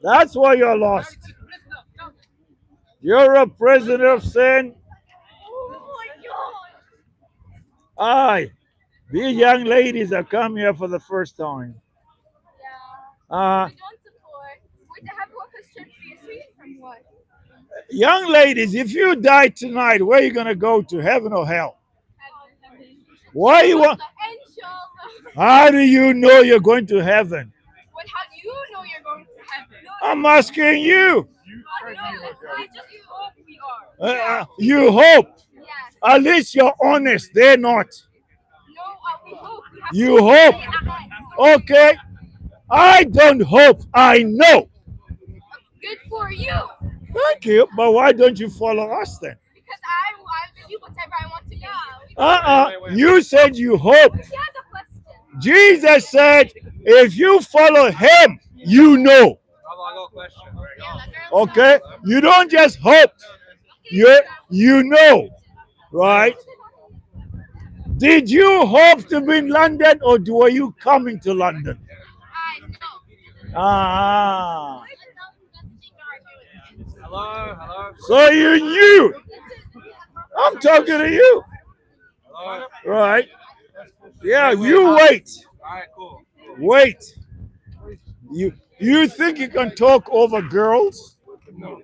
That's why you're lost. You're a prisoner of sin. Aye. These young ladies have come here for the first time. Young ladies, if you die tonight, where are you going to go to, heaven or hell? Why you want? How do you know you're going to heaven? How do you know you're going to heaven? I'm asking you. I just hope we are. You hope. Yes. At least you're honest. They're not. No, we hope. You hope. Okay. I don't hope. I know. Good for you. Thank you. But why don't you follow us then? Because I do whatever I want to do. You said you hope. Jesus said, if you follow him, you know. Okay? You don't just hope. You know. Right? Did you hope to be in London or were you coming to London? Ah. Hello. So you knew. I'm talking to you. Right. Yeah, Wait, you huh? wait. Alright, cool. Wait. You think you can talk over girls? No.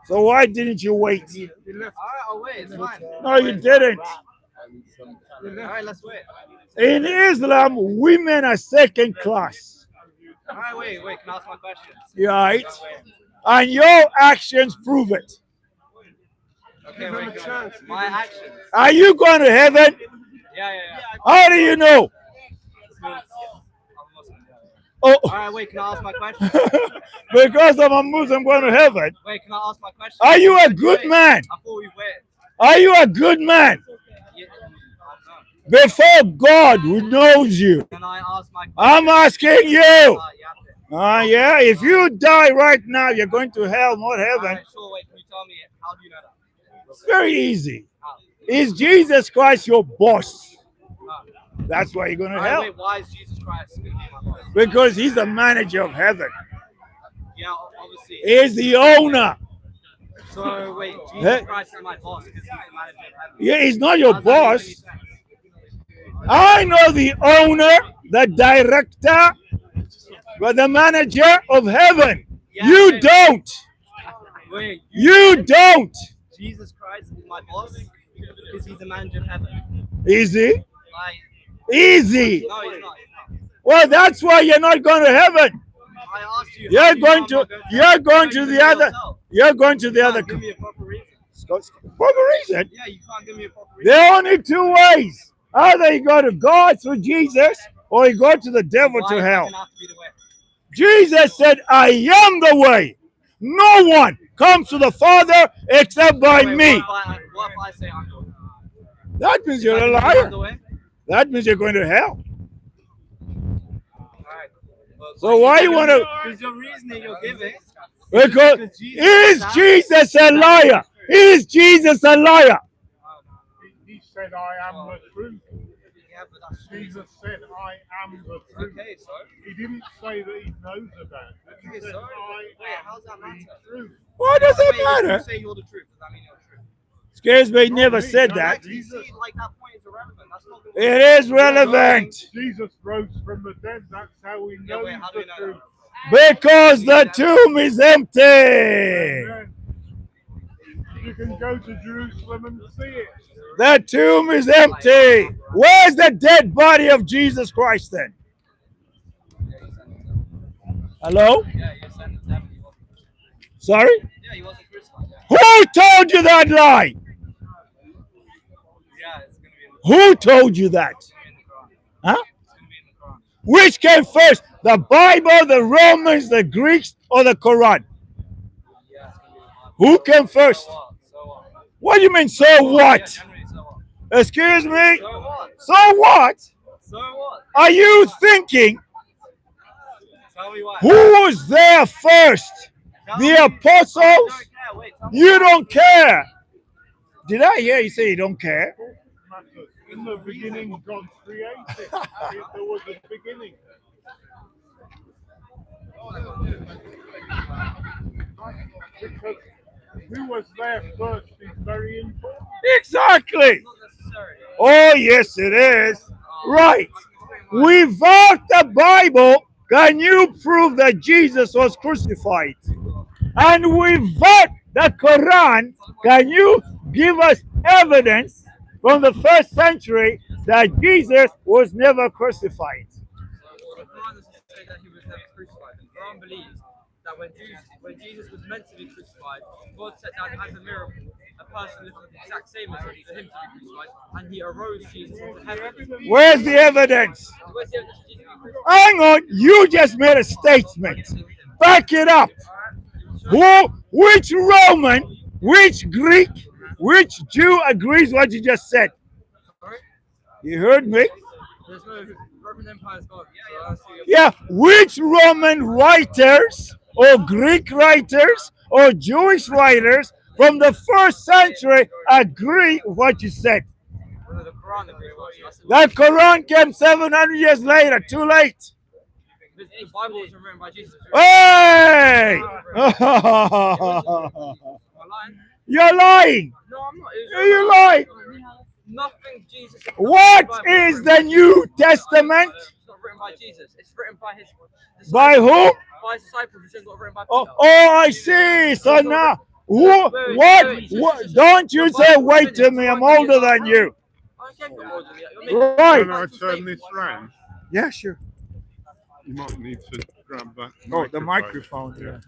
So why didn't you wait? Alright, I'll wait. It's fine. No, you didn't. Alright, let's wait. In Islam, women are second class. Alright, wait. Can I ask my question? Right? And your actions prove it. Okay, wait. Go. My actions. Are you going to heaven? Yeah. How do you know? I'm Muslim. Oh, Alright, wait. Can I ask my question? because I'm a Muslim going to heaven. Wait, can I ask my question? Are you a Wait, good wait. man? I thought we wait. Are you a good man? Yeah, I don't know. Before God who knows you. Can I ask my question? I'm asking you. Yeah. Yeah, if you die right now, you're going to hell, not heaven. Alright, sure. Wait, can you tell me how do you know that? It's very easy. How? Is Jesus Christ your boss? No. That's why you're going to Alright, hell. wait. Why is Jesus Christ my boss? Because he's the manager of heaven. Yeah, obviously. He's the owner. So wait, Jesus Hey. Christ is my boss because he's the manager of heaven. Yeah, he's not your How does that make any boss. sense? I know the owner, the director, but the manager of heaven. Yeah, You wait. don't. Wait, You don't. Jesus Christ is my boss because he's the manager of heaven. Easy. Like, Easy. no, he's not. Well, that's why you're not going to heaven. I asked you. how You're do you know going I'm to not you're going You to the do other yourself. you're going to the You other can't give me a proper reason. proper reason. Yeah, you can't give me a proper reason. There are only two ways. Either you go to God through Jesus or you go to the devil Why to is that hell. gonna have to be the way? Jesus said, I am the way. No one comes to the Father except by Wait, me. What if I say I'm the way? That means you're a I'm liar. the way? That means you're going to hell. Alright. Well, So why you want to? Because your reasoning you're giving. Because is Jesus a liar? Is Jesus a liar? He said, I am the truth. Yeah, but that's Jesus said, I am the truth. okay, so. He didn't say that he knows about it. He Okay, said, so. I Wait, how's that am matter? the truth. Why does Wait, it if you matter? say you're the truth, does that mean you're the truth? Excuse me, never Not me, said no, that. You see, like that point is irrelevant. That's not the It is relevant Jesus rose from the dead. That's how we know wait, he's how do the you know truth. because the tomb is empty. Amen. You can go to Jerusalem and see it. The tomb is empty. Where's the dead body of Jesus Christ then? Hello? Yeah, you're sent to heaven. He wasn't. Sorry? Yeah, he wasn't crucified. Who told you that lie? Yeah, it's going to be in the Who told you that? Quran. Huh? It's going to be in the Quran. Which came first? The Bible, the Romans, the Greeks, or the Quran? Yeah, it's going to be in the Bible. Who came first? So what? What do you mean, so Yeah, what? generally, so what? Excuse me? So what? So what? So what? Are you thinking Tell me why. who was there first? Tell The me. apostles? I don't care. Wait, tell me You why. don't care. Did I hear you say you don't care? In the beginning, God created. There was a beginning. Because who was there first is very important. Exactly. Not necessarily. Oh, yes, it is. Right. Without the Bible, can you prove that Jesus was crucified? And without the Quran, can you give us evidence from the first century that Jesus was never crucified? The Quran doesn't say that he was never crucified. The Quran believes that when Jesus was meant to be crucified, God set down as a miracle a person looking the exact same as him to be crucified, and he arose Jesus into heaven. Where's the evidence? Where's the evidence of Jesus being crucified? Hang on, you just made a statement. Back it up. Who, which Roman, which Greek, which Jew agrees what you just said? Sorry? You heard me? There's no Roman Empire's gone. So I see Yeah, which Roman writers or Greek writers or Jewish writers from the first century agree with what you said? the Quran agrees with us. The Quran came 700 years later, too late. The Bible was written by Jesus. Hey! Am I lying? You're lying. No, I'm not. You're lying. Nothing Jesus. What is the New Testament? It's not written by Jesus. It's written by his disciples. By who? By his disciples. It's not written by Oh, Peter. I see. So now, what? Don't you say, wait to me, I'm older than you. Right. Can I turn this round? Yeah, sure. You might need to grab that. Oh, the microphone, yeah.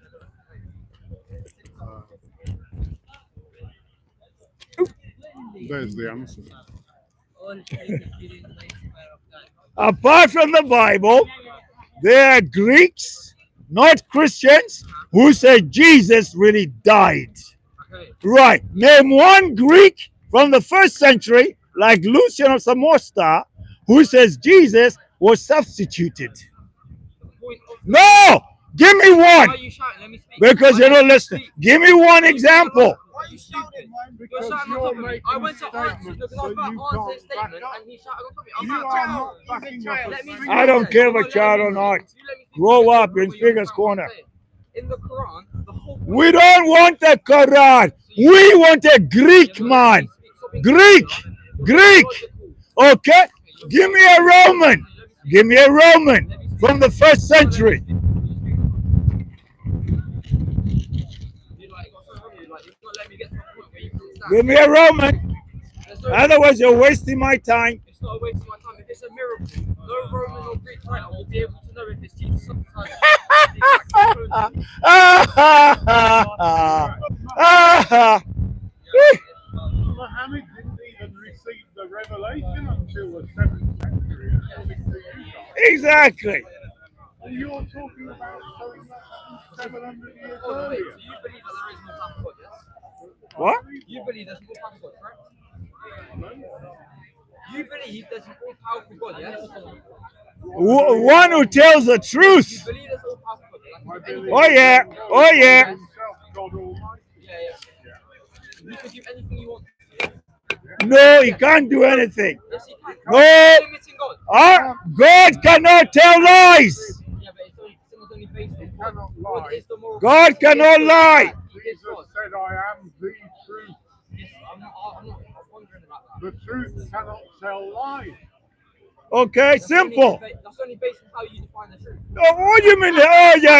There's the answer. Apart from the Bible, there are Greeks, not Christians, who say Jesus really died. Right. Name one Greek from the first century, like Lucian of Samosata, who says Jesus was substituted. No! Give me one! Why are you shouting? Let me speak. Because you're not listening. Give me one example. Why are you stupid? Because You're shouting on top of me. I went to answer, look, I was about to answer his statement, and he shouted on top of me. I'm You not a are child. not backing up. Let me I don't care if a child or not. Grow up in Figure's Corner. In the Quran, the whole We don't want the Quran. We want a Greek man. Greek. Greek. Okay? Give me a Roman. Give me a Roman from the first century. Give me a Roman. Otherwise, you're wasting my time. It's not a waste of my time. If it's a miracle, no Roman or Greek writer will be able to know if it's Jesus. Muhammad didn't even receive the revelation until the 7th century. Exactly. And you're talking about showing that 700 years So earlier. you believe that there is no time for God, yes? What? You believe there's more time for God, correct? You believe there's an all-powerful God, yes? One who tells the You truth. believe there's all-powerful God. Like, anything- Oh yeah. Oh yeah. Himself, God Almighty. Yeah. You can do anything you want. No, he can't do anything. Yes, you can. No. Limiting God. God cannot tell lies. Yeah, but it's only based on God. God is the moral. God cannot lie. He is Jesus God. said, I am the truth. Yes, I'm not wondering about that. The truth cannot tell lies. Okay, simple. That's only based on how you define the truth. Oh, what do you mean? Oh yeah.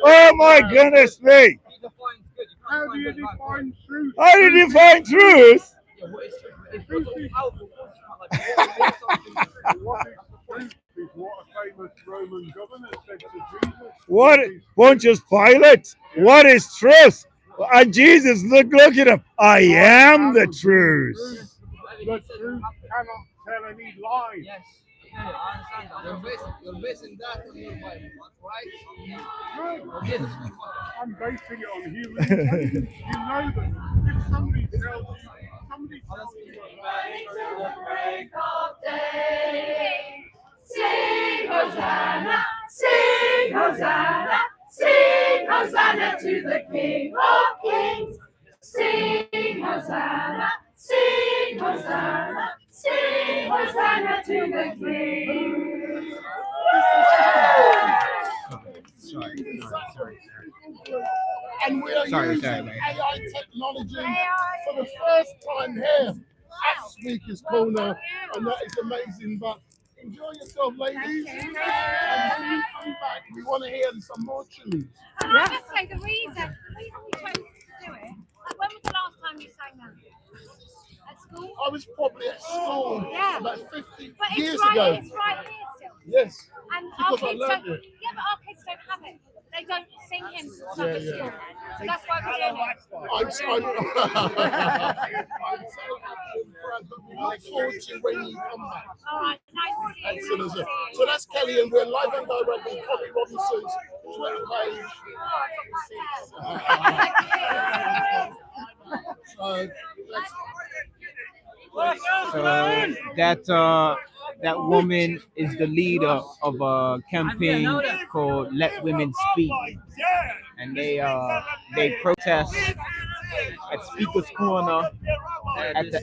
Oh my goodness me. He defines good. You How can't do you define good about God. define truth? How do you define truth? Yeah, what is truth? If God's all-powerful, of course you can't like something true. What is truth is what a famous Roman governor said to Jesus. What Pontius Pilate? What is truth? And Jesus, look at him. I am the truth. The truth cannot tell any lies. Yes. Yeah, I understand that. You're basing that on your Bible, right? No, I'm basing it on human intelligence. You know that if somebody tells you Sing Hosanna, sing Hosanna, sing Hosanna to the King of Kings. Sing Hosanna, sing Hosanna, sing Hosanna to the King. And we are using AI technology for the first time here at Speaker's Corner, and that is amazing. But enjoy yourself, ladies. And when you come back, we want to hear some more tunes. Can I just say the reason we chose to do it? When was the last time you sang that? At school? I was probably at school about 50 But years it's right, ago. it's right here still. Yes. And Because our I kids learned don't, it. yeah, but our kids don't have it. They don't sing hymns and stuff at Yeah. school. So that's why we're doing it. I'm so proud, but we look forward to when you come back. All right, nice to see you. Excellent. So that's Kelly, and we're live and direct on Collie Robinson's Twitter page. So that woman is the leader of a campaign called Let Women Speak, and they protest at Speaker's Corner at the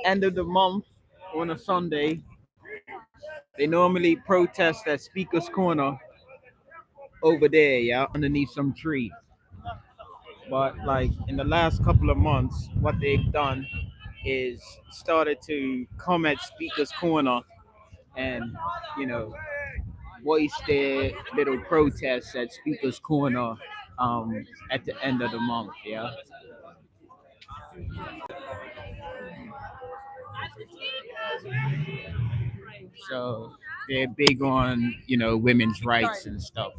end of the month on a Sunday. They normally protest at Speaker's Corner over there, underneath some tree. But like in the last couple of months, what they've done is started to come at Speaker's Corner and, you know, voice their little protests at Speaker's Corner at the end of the month. Yeah. So they're big on, you know, women's rights and stuff.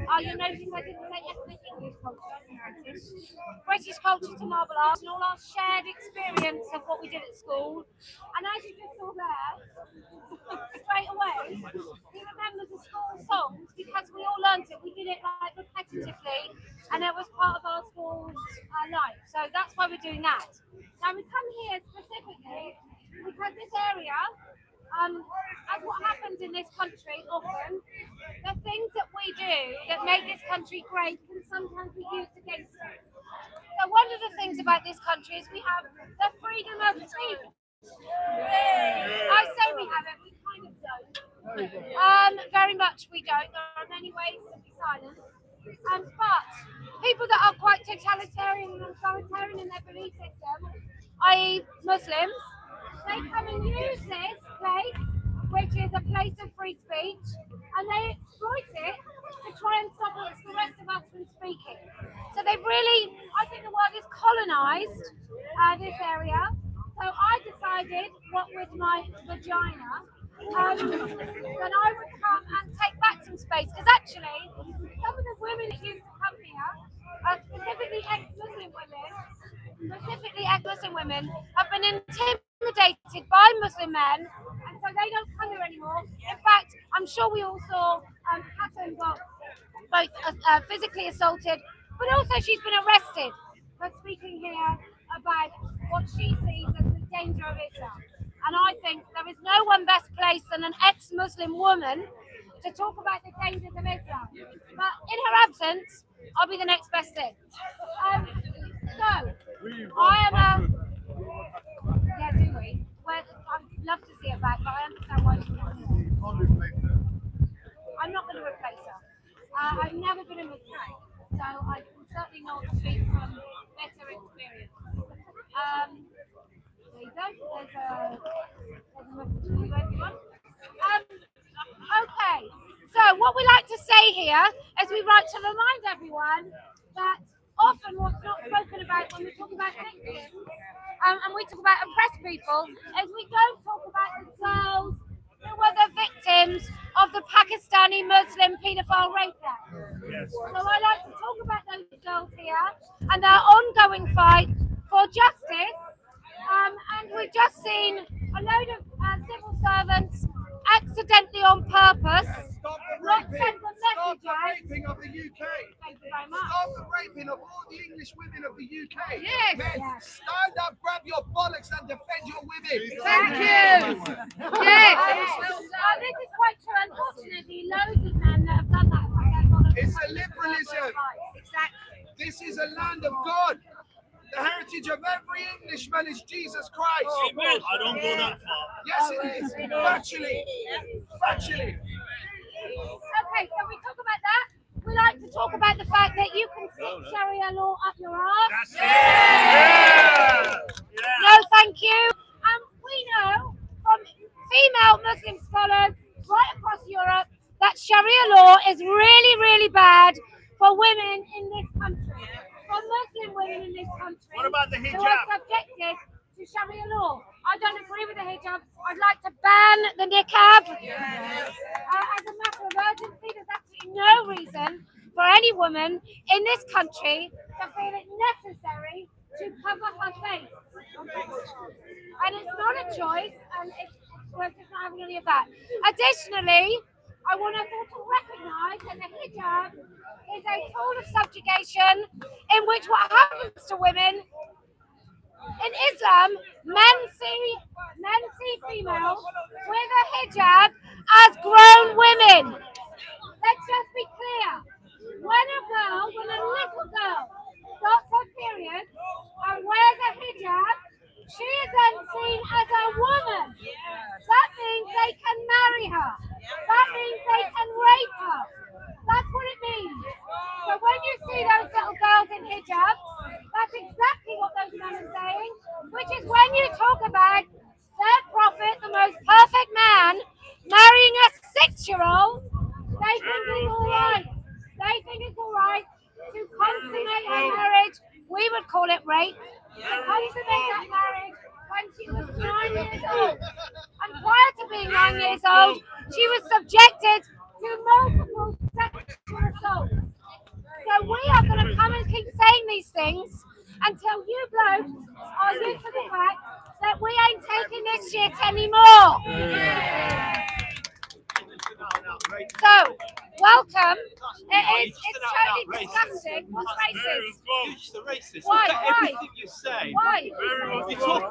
Oh, you notice I didn't say ethnic English culture. British culture to martial arts and all our shared experience of what we did at school. And as you just saw there, straight away, he remembers the school songs because we all learnt it. We did it like repetitively, and it was part of our school life. So that's why we're doing that. Now we come here specifically because this area, as what happens in this country often, the things that we do that make this country great can sometimes be used against us. So one of the things about this country is we have the freedom of speech. I say we have it, we kind of don't. Very much we don't. There are many ways to be silent. But people that are quite totalitarian and authoritarian in their belief system, i.e. Muslims, they come and use this place, which is a place of free speech, and they exploit it to try and stop the rest of us from speaking. So they've really, I think the word is colonised this area. So I decided, what with my vagina, that I would come and take back some space. Because actually, some of the women that used to come here, specifically ex-Muslim women, have been intimidated by Muslim men, and so they don't come here anymore. In fact, I'm sure we all saw Hatton got both physically assaulted, but also she's been arrested for speaking here about what she sees as the danger of Islam. And I think there is no one best placed than an ex-Muslim woman to talk about the dangers of Islam. But in her absence, I'll be the next best thing. So, I am a... Yeah, do we? Well, I'd love to see her back, but I understand why she's not here. I'm not going to replace her. I've never been in a mistake, so I can certainly not speak from better experience. There you go. There's a message for you, everyone. Okay, so what we like to say here is we like to remind everyone that often what's not spoken about when we talk about victims and we talk about oppressed people is we don't talk about the girls who were the victims of the Pakistani Muslim paedophile rape act. Yes. So I like to talk about those girls here and their ongoing fight for justice. And we've just seen a load of civil servants accidentally on purpose not send the message Stop the raping of the UK. Thank you very much. Stop the raping of all the English women of the UK. Yes. Men, stand up, grab your bollocks and defend your women. Thank you. Yes. This is quite true. Unfortunately, loads of men that have done that. It's a liberalism. Exactly. This is a land of God. The heritage of every Englishman is Jesus Christ. Amen. I don't go that far. Yes, it is. Factually. Factually. Okay, so we talk about that. We like to talk about the fact that you can stick Sharia law up your arse. No, thank you. We know from female Muslim scholars right across Europe that Sharia law is really, really bad for women in this country. For Muslim women in this country. What about the hijab? Who are subjected to Sharia law. I don't agree with the hijab. I'd like to ban the niqab. As a matter of urgency, there's absolutely no reason for any woman in this country to feel it necessary to cover her face. And it's not a choice, and we're just not having any of that. Additionally, I want us all to recognise that the hijab is a tool of subjugation in which what happens to women in Islam, men see females with a hijab as grown women. Let's just be clear. When a little girl starts her period and wears a hijab, she is then seen as a woman. That means they can marry her. That means they can rape her. That's what it means. So when you see those little girls in hijabs, that's exactly what those men are saying, which is when you talk about their prophet, the most perfect man, marrying a 6-year-old, they think it's all right. They think it's all right to consummate her marriage. We would call it rape. To consummate that marriage when she was 9 years old. And prior to being 9 years old, she was subjected to multiple sexual assaults. So we are going to come and keep saying these things until you blokes are used to the fact that we ain't taking this shit anymore. So, welcome. It's totally disgusting. What's racist? Why? Look at everything you say. Why? You talk,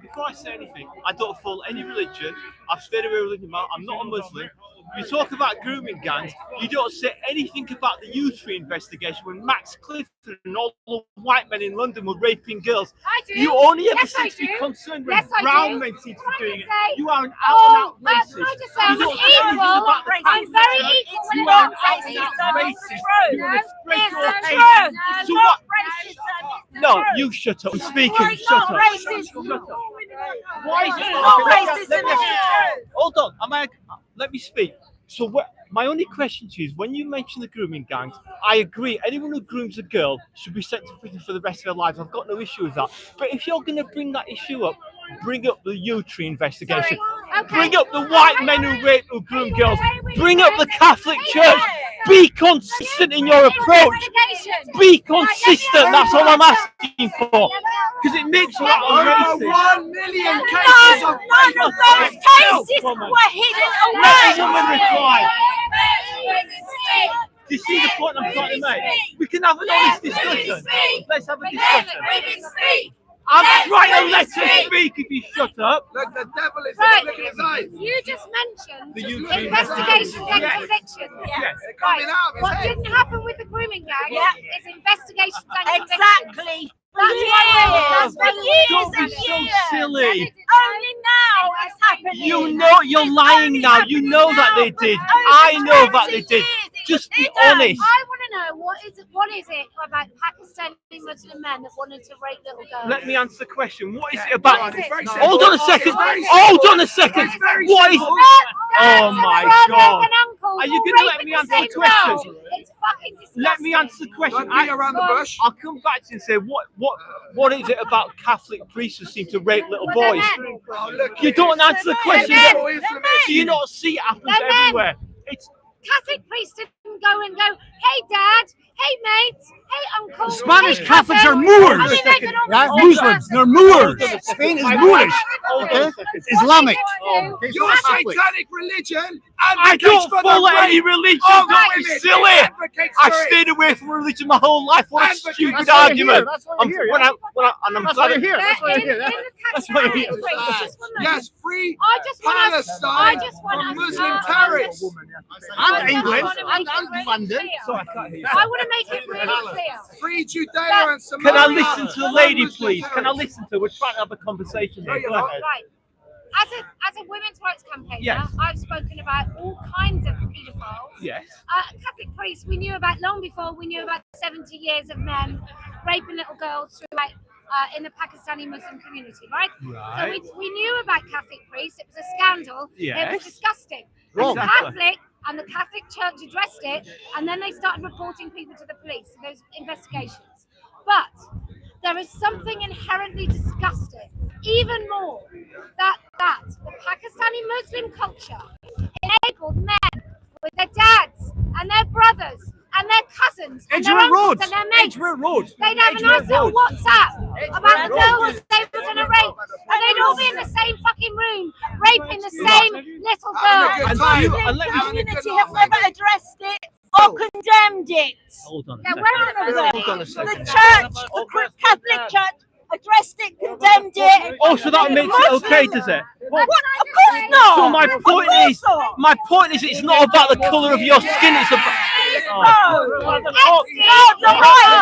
before I say anything, I don't follow any religion. I've stayed away from religion. I'm not a Muslim. You talk about grooming gangs. You don't say anything about the U3 investigation when Max Clifford and all the white men in London were raping girls. I do. You only ever Yes, seem I to be do. concerned when Yes, I brown do. men seem to be Can I doing just it. say, You are an out and out racist. Can I just say, I'm You an don't say anything equal. about the I'm very equal when it comes to out racist. You No, want to spread it's your the hate. truth. So what? Racism. No, you shut up. I'm speaking. Shut up. Racism. Why is it not racism? racism. Hold on. Let me speak. So what? My only question to you is, when you mention the grooming gangs, I agree. Anyone who grooms a girl should be sent to prison for the rest of their lives. I've got no issue with that. But if you're going to bring that issue up, bring up the U3 investigation. Okay. Bring up the white men who groom girls. Bring up the Catholic Church. Be consistent in your approach. Be consistent. That's all I'm asking for. Because it makes you out of Over racist. 1 million cases of rape. None of those cases were hidden away. Let the woman reply. Do you see the point I'm trying to make? We can have an honest discussion. Let's have a discussion. I'm trying to let her speak if you shut up. Look, the devil is Right. looking his eyes. You just mentioned The U3 investigations and Yes. convictions. Yes. They're coming out of his What head. didn't happen with the grooming gang Yeah. is investigations and convictions. Exactly. That's why For years Don't and be so years. silly. Only now it's happening. You know you're lying now. You know that they did. I know that they did. Just be honest. I want to know what is it about Pakistani Muslim men that wanted to rape little girls? Let me answer the question. What is it about? What is it? Hold on a second. Hold on a second. What is? Oh my God. Are you going to let me answer the question? It's fucking disgusting. Let me answer the question. Don't beat around the bush. I'll come back to you and say what is it about Catholic priests who seem to rape little boys? Oh, look, You don't answer the question. They're Do you not see it happens They're men. everywhere? It's Catholic priests didn't go and go, hey dad, hey mate, hey uncle. Spanish hey Catholics cousin." are Moors. I mean, they can all Yeah, be Muslims, they're Moors. Spain is Moorish. Hold on a second. Islamic. Okay. your satanic religion I don't follow any religion. of Don't be women. silly. It advocates I've for it. stayed away from religion my whole life. What a Advocate. stupid That's why you're argument. here. That's why you're here, yeah. And I'm That's glad why you're here. That's why you're here. In Yeah. the That's what I Catholic hear. priests, just one moment. Yes, free I just want us. Palestine us. from Muslim terrorists. And England. And London. Sorry, I can't hear you. I want to make it really clear. Free Judea and Samaria. Can I listen to the lady, Muslim please? Can I terrorists. listen to her? We're trying to have a conversation here. you're Go not. ahead. Right. As a women's rights campaigner, Yes. I've spoken about all kinds of paedophiles. Yes. Catholic priests we knew about long before we knew about 70 years of men raping little girls throughout in the Pakistani Muslim community, right? Right. So we knew about Catholic priests. It was a scandal. It Yes. was disgusting. Wrong. And the Catholic Church addressed it, and then they started reporting people to the police. So those investigations. But there is something inherently disgusting, even more, that the Pakistani Muslim culture enabled men with their dads and their brothers and their cousins and their Edgware uncles Road. and their mates. Edgware Road. They'd have a nice little WhatsApp about the girls they were going to rape, and they'd all be in the same fucking room raping the same little girl. And Time. you- and let me- Community have never addressed it or condemned it. Hold on a Yeah, second. where are the Hold on a The second. church, the Catholic Church, addressed it, condemned it. Oh, so that makes it okay, does it? What? Of course not. So my point is, it's not about the colour of your skin. It's about. No, you're right.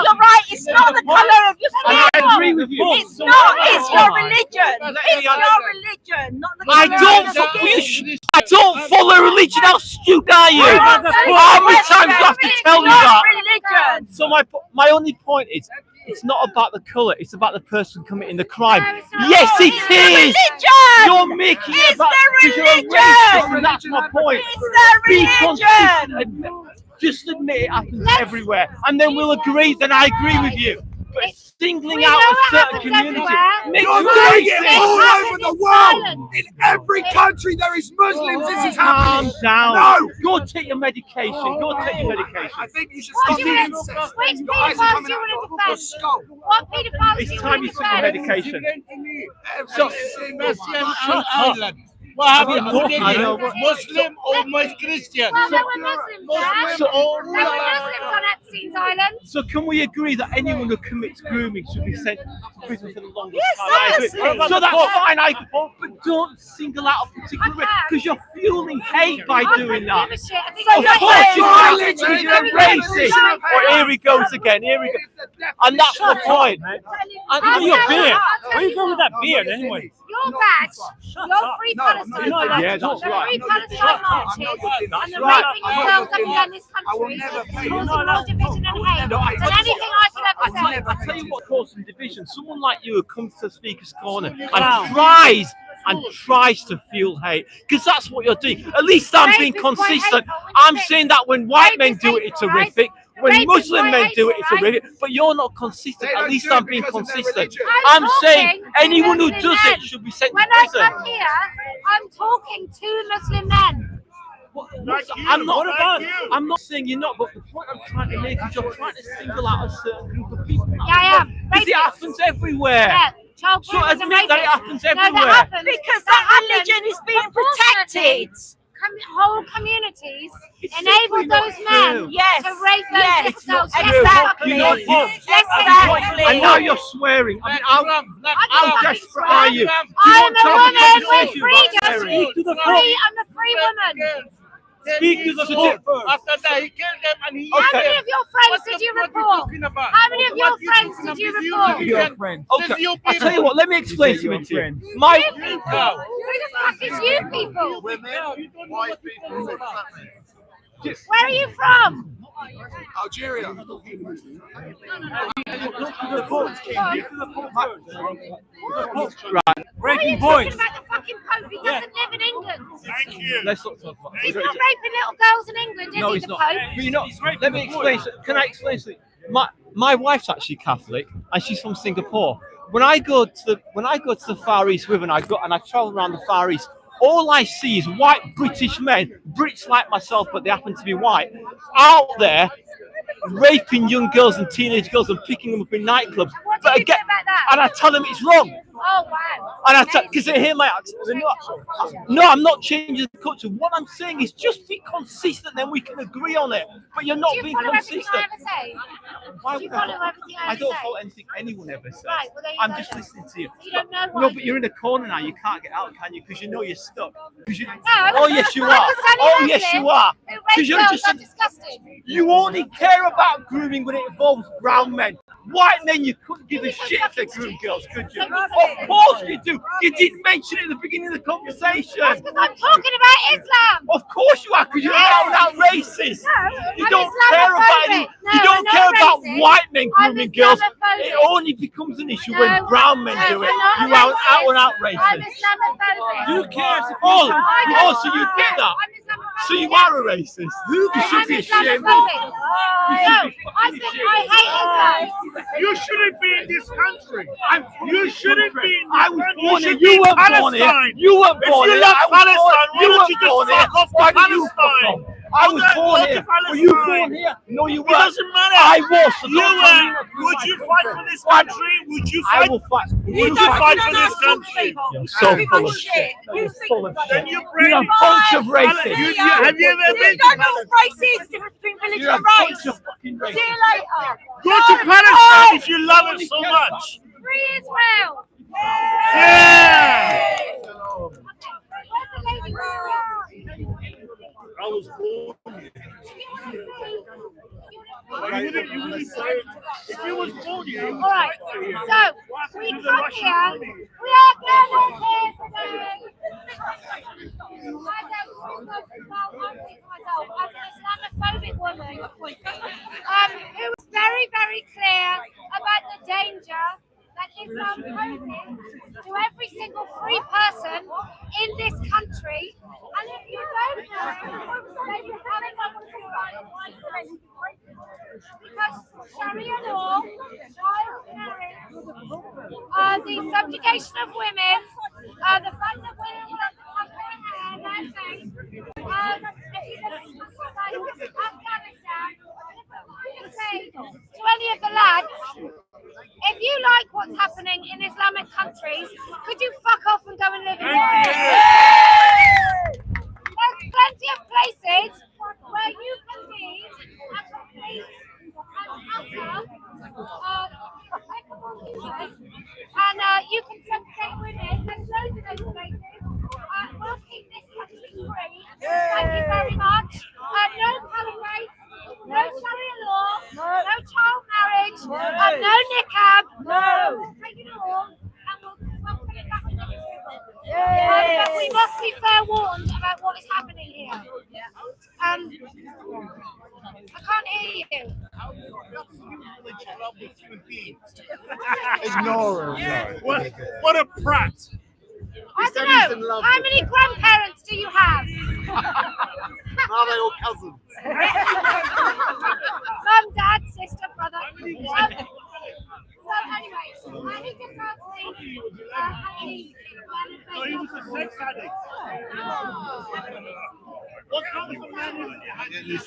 You're right. It's not the colour of your skin. I agree with you. It's not. It's It's your religion. It's your religion, not the I don't follow religion. How stupid are you? How many times do I have to tell you that? Religion. So my only point is, it's not about the colour, it's about the person committing the crime. Yes, it is! You're making it about because you're a racist, and that's my point. Be consistent. Just admit it happens everywhere, and then we'll agree that I agree with you. But singling out a certain community makes You're you doing it racist. all over the world. In every country there is Muslims. This is happening. Calm down. No. Go take your medication. Go take your medication. I think you should stop the incest. Which Your eyes are paedophiles coming do you out want of to your defend? skull. What paedophiles do It's you time want you to took your defend? medication. Every single Muslim Island. What have you put in I here? know. Muslim or Christian? Well, there were Muslims there. So- There were Muslims on Epstein's Island. So can we agree that anyone who commits grooming should be sent to prison for the longest Yes, time? I agree. obviously. So that's fine. But don't single out a particular race because you're fueling hate by doing that. Give a shit. I think Of you're course you saying- can, because you're a racist. Well, here he goes again. Here we go. And that's the point. And I'll your tell you, beard. I'll tell Where are you you going with what. that beard anyway? Your badge, your free Palestine No, badge, yeah, that's the right. free No, Palestine you're marches, not. and the right. raping of girls everywhere in this I will country never is pay. causing more division and hate never pay. than anything I could ever say. I tell you what causes division. Someone like you who comes to Speaker's Corner and tries to fuel hate, because that's what you're doing. At least I'm Rape being is quite consistent. hateful, isn't I'm it? saying that when white Rape men is do it, it's hateful, right? horrific. When Rape is Muslim quite men do it, it's hateful, right? horrific. But you're not consistent. They At don't least do it I'm being because of their consistent. religion. I'm talking saying to anyone who Muslim does men. it should be sent to When I prison. come here, I'm talking to Muslim men. I'm not saying you're not, but the point I'm trying to make is you're trying to single out a certain group of people. Yeah, I am. Because it happens everywhere. Yeah, child So groomers and admit that it rapists. happens No, everywhere. that happens. Because That that religion is being Unfortunately, protected. Whole communities It's enable simply not those men true. Yes, to rape those yes, little girls. exactly. You know, Exactly. and now you're swearing. I mean, how desperate are you? Do you I'm want to a have woman with conversation freedom. about swearing? I'm a free woman. Speak to the court first. After that, he killed them and he How Okay. many of your friends did you report? How many of your friends did you report? Your friend. Okay, you I'll tell you what, let me explain something to you. My, You people. Who the fuck is you people? White people. Where are you from? Algeria. right, Why are you talking about the fucking Pope? He doesn't live in England. Thank you. let's not talk about He's not raping little girls in England, is No, he, he's the not. Pope? But you know, let me explain. Can I explain something? My wife's actually Catholic, and she's from Singapore. When I go to the Far East with her, and I travel around the Far East, all I see is white British men, Brits like myself, but they happen to be white, out there raping young girls and teenage girls and picking them up in nightclubs. What do But you do again, about that? and I tell them it's wrong. Oh, wow. And I because they hear my accent. No, I'm not changing the culture. What I'm saying is just be consistent, then we can agree on it. But you're not Do you being follow everything consistent. I ever say? Why Do you would I- follow everything I I ever don't say? follow anything anyone ever says. Right, well, there you I'm go just then. listening to you. You don't know what No, I but do. you're in a corner now. You can't get out, can you? Because you know you're stuck. 'Cause you- I'm oh a- yes, you I'm are. a Sunny Oh yes, Muslim you are. who rapes Because you're girls. just I'm disgusting. you only care about grooming when it involves brown men. White men, you couldn't give a shit if they groom girls, could you? Of course you do. You didn't mention it at the beginning of the conversation. That's because I'm talking about Islam. Of course you are, because you're out and out racist. You I'm don't care about any, Islamophobic. No, you I'm don't not care about racist. white men I'm grooming girls. Islamophobic. It only becomes an issue No, when brown men no, do it. I'm not You are out and out I'm racist. Islamophobic. Who cares? Oh, so you did that? So you are a racist. You should be ashamed. No, I think I hate Islam. You shouldn't be in this country. You shouldn't be in this I was country. born You here. should be You in weren't born here. Palestine. You weren't born If here. you love I was born- Palestine, why you don't weren't you just born here. fuck off to Why did you fuck Palestine? off? I was Go born to here. Were you Palestine. born here? No, you It weren't. doesn't matter. I was. So You don't tell me were. what Would my you country. fight for this country? Would you I fight? will fight. Would you fight for this country? You're so full of shit. You're full of Then shit. you You're a bunch of racists. Have you ever been Don't to know racist difference between religion You're a and bunch race. of fucking See racists. you later. Go to Palestine if you love it so much. Free Israel. Yeah. Where's the lady I was born here. You wouldn't say it. If you was born here, you would All right. fight for here. So we come here, we are gathered here today. As an Islamophobic woman, who is very, very clear about the danger that Islam poses to every single free person in this country. And if you don't know, then you haven't understood. Because Sharia law, child marriage, the subjugation of women, the fact that women don't have their hair, their face, if you look at Afghanistan, I can say to any of the lads, if you like what's happening in Islamic countries, could you fuck off and go and live in one? There's plenty of places where you can be a complete and utter and you can subjugate women. There's loads of those places. We'll keep this country free. Thank you very much. No caliphate, no Sharia law, no child marriage, no niqab. We'll take it all and we'll put it back in the table. But we must be fair warned about what is happening here. I can't hear you. Ignore her. What a prat. I don't know. How many grandparents do you have? Are they all cousins? Mum, dad, sister, brother. So anyway, he just asked me So he was a sex addict. What kind of a man is he?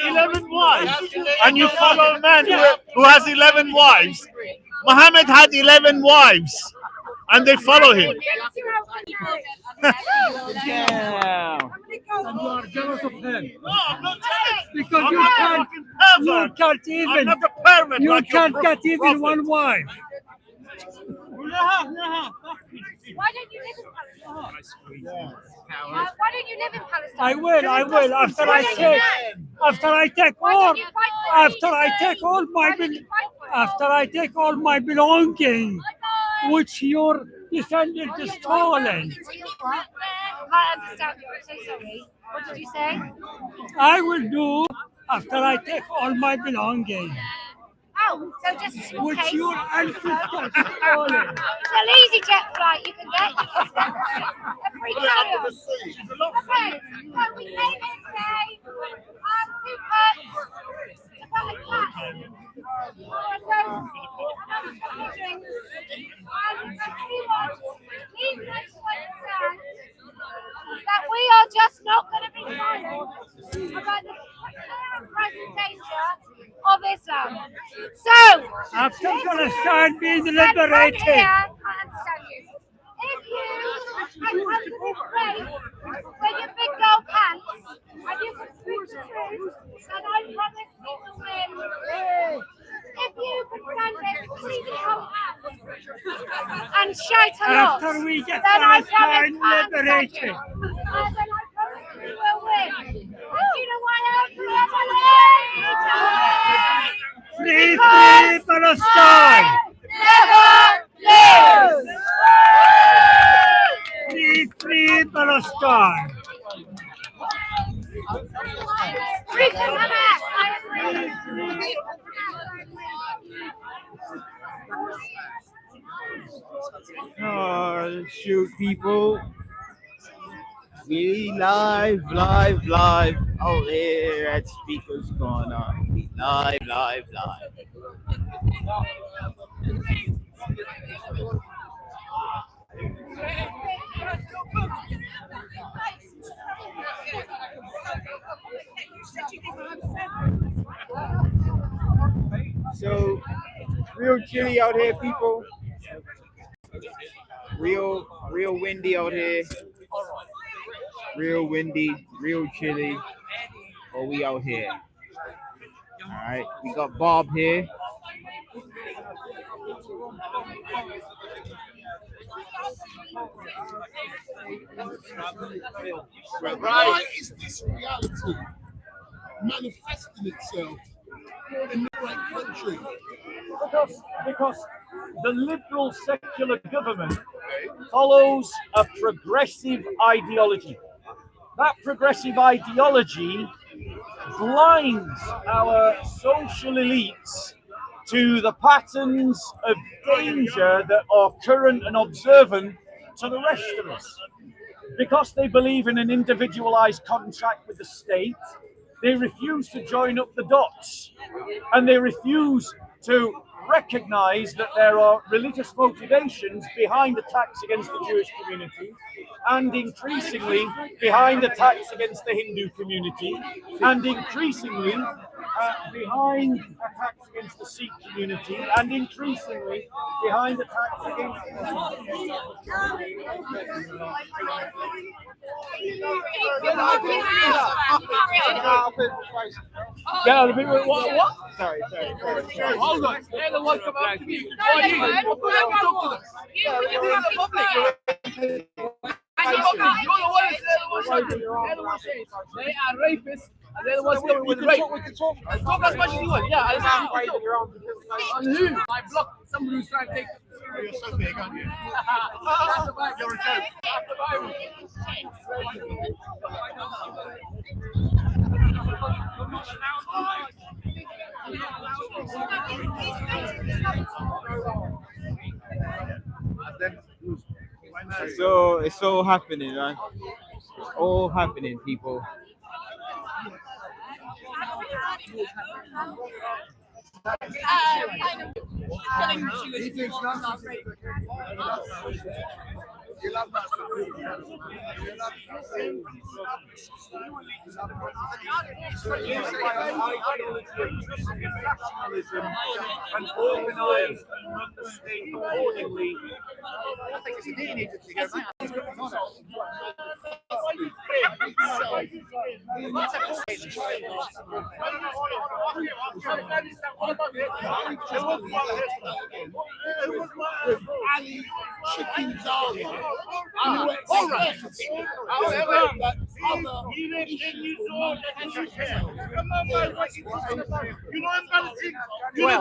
11 wives, and you follow a man who has 11 wives. Muhammad had 11 wives, and they follow him. Yeah. And you are jealous of him. No, I'm not jealous. Because I'm you not can't, a fucking pervert. you can't even, I'm not a pervert you like your can't get even prophet. one wife. Why don't you live in Palestine? Why don't you live in Palestine? I will. After I take all my belongings, which your descendant is stolen. I understand you. I'm so sorry. What did you say? I will do after I take all my belongings, Oh, so just a small which case. your ancestors stolen. It's an easy jet flight you can get. A free carry-on. Okay, so we came in today to put a cat or a ghost and other funny drinks. And everyone needs to understand that we are just not going to be silent about the present danger of Islam. So, After Palestine being from liberated, here, I understand you. If you had come to this place with your big girl pants and you can speak the truth, then I promise you will win. If you could stand there completely hold hands and shout a lot, after we get then I promise Palestine I understand you. liberated, And then I promise you will win. And you know why I have to free Palestine! never lose! Free Palestine! Free Hamas! I agree. Oh, shoot, people. We live out here at Speaker's Corner. We live. So, real chilly out here, people. Real windy out here. Real windy, real chilly. Oh, we out here. All right, we got Bob here. Why is this reality manifesting itself in the great country? Because the liberal secular government follows a progressive ideology. That progressive ideology blinds our social elites to the patterns of danger that are current and observant to the rest of us. Because they believe in an individualized contract with the state, they refuse to join up the dots, and they refuse to recognize that there are religious motivations behind attacks against the Jewish community, and increasingly behind attacks against the Hindu community, and increasingly behind attacks against the Sikh community, and increasingly behind attacks against Get out of the people. What? Sorry. Hold on. They're the ones coming up to me. Talk to them. You're the public. They are rapists, and they're the ones going with rape. Talk as much as you want. Yeah, on who? I blocked somebody who's trying to take. You're so big, aren't you? You're a joke. It's all happening, man. It's all happening, people. And organize and run the state accordingly. I think it's a teenager to go Ali Chicken Dog. You're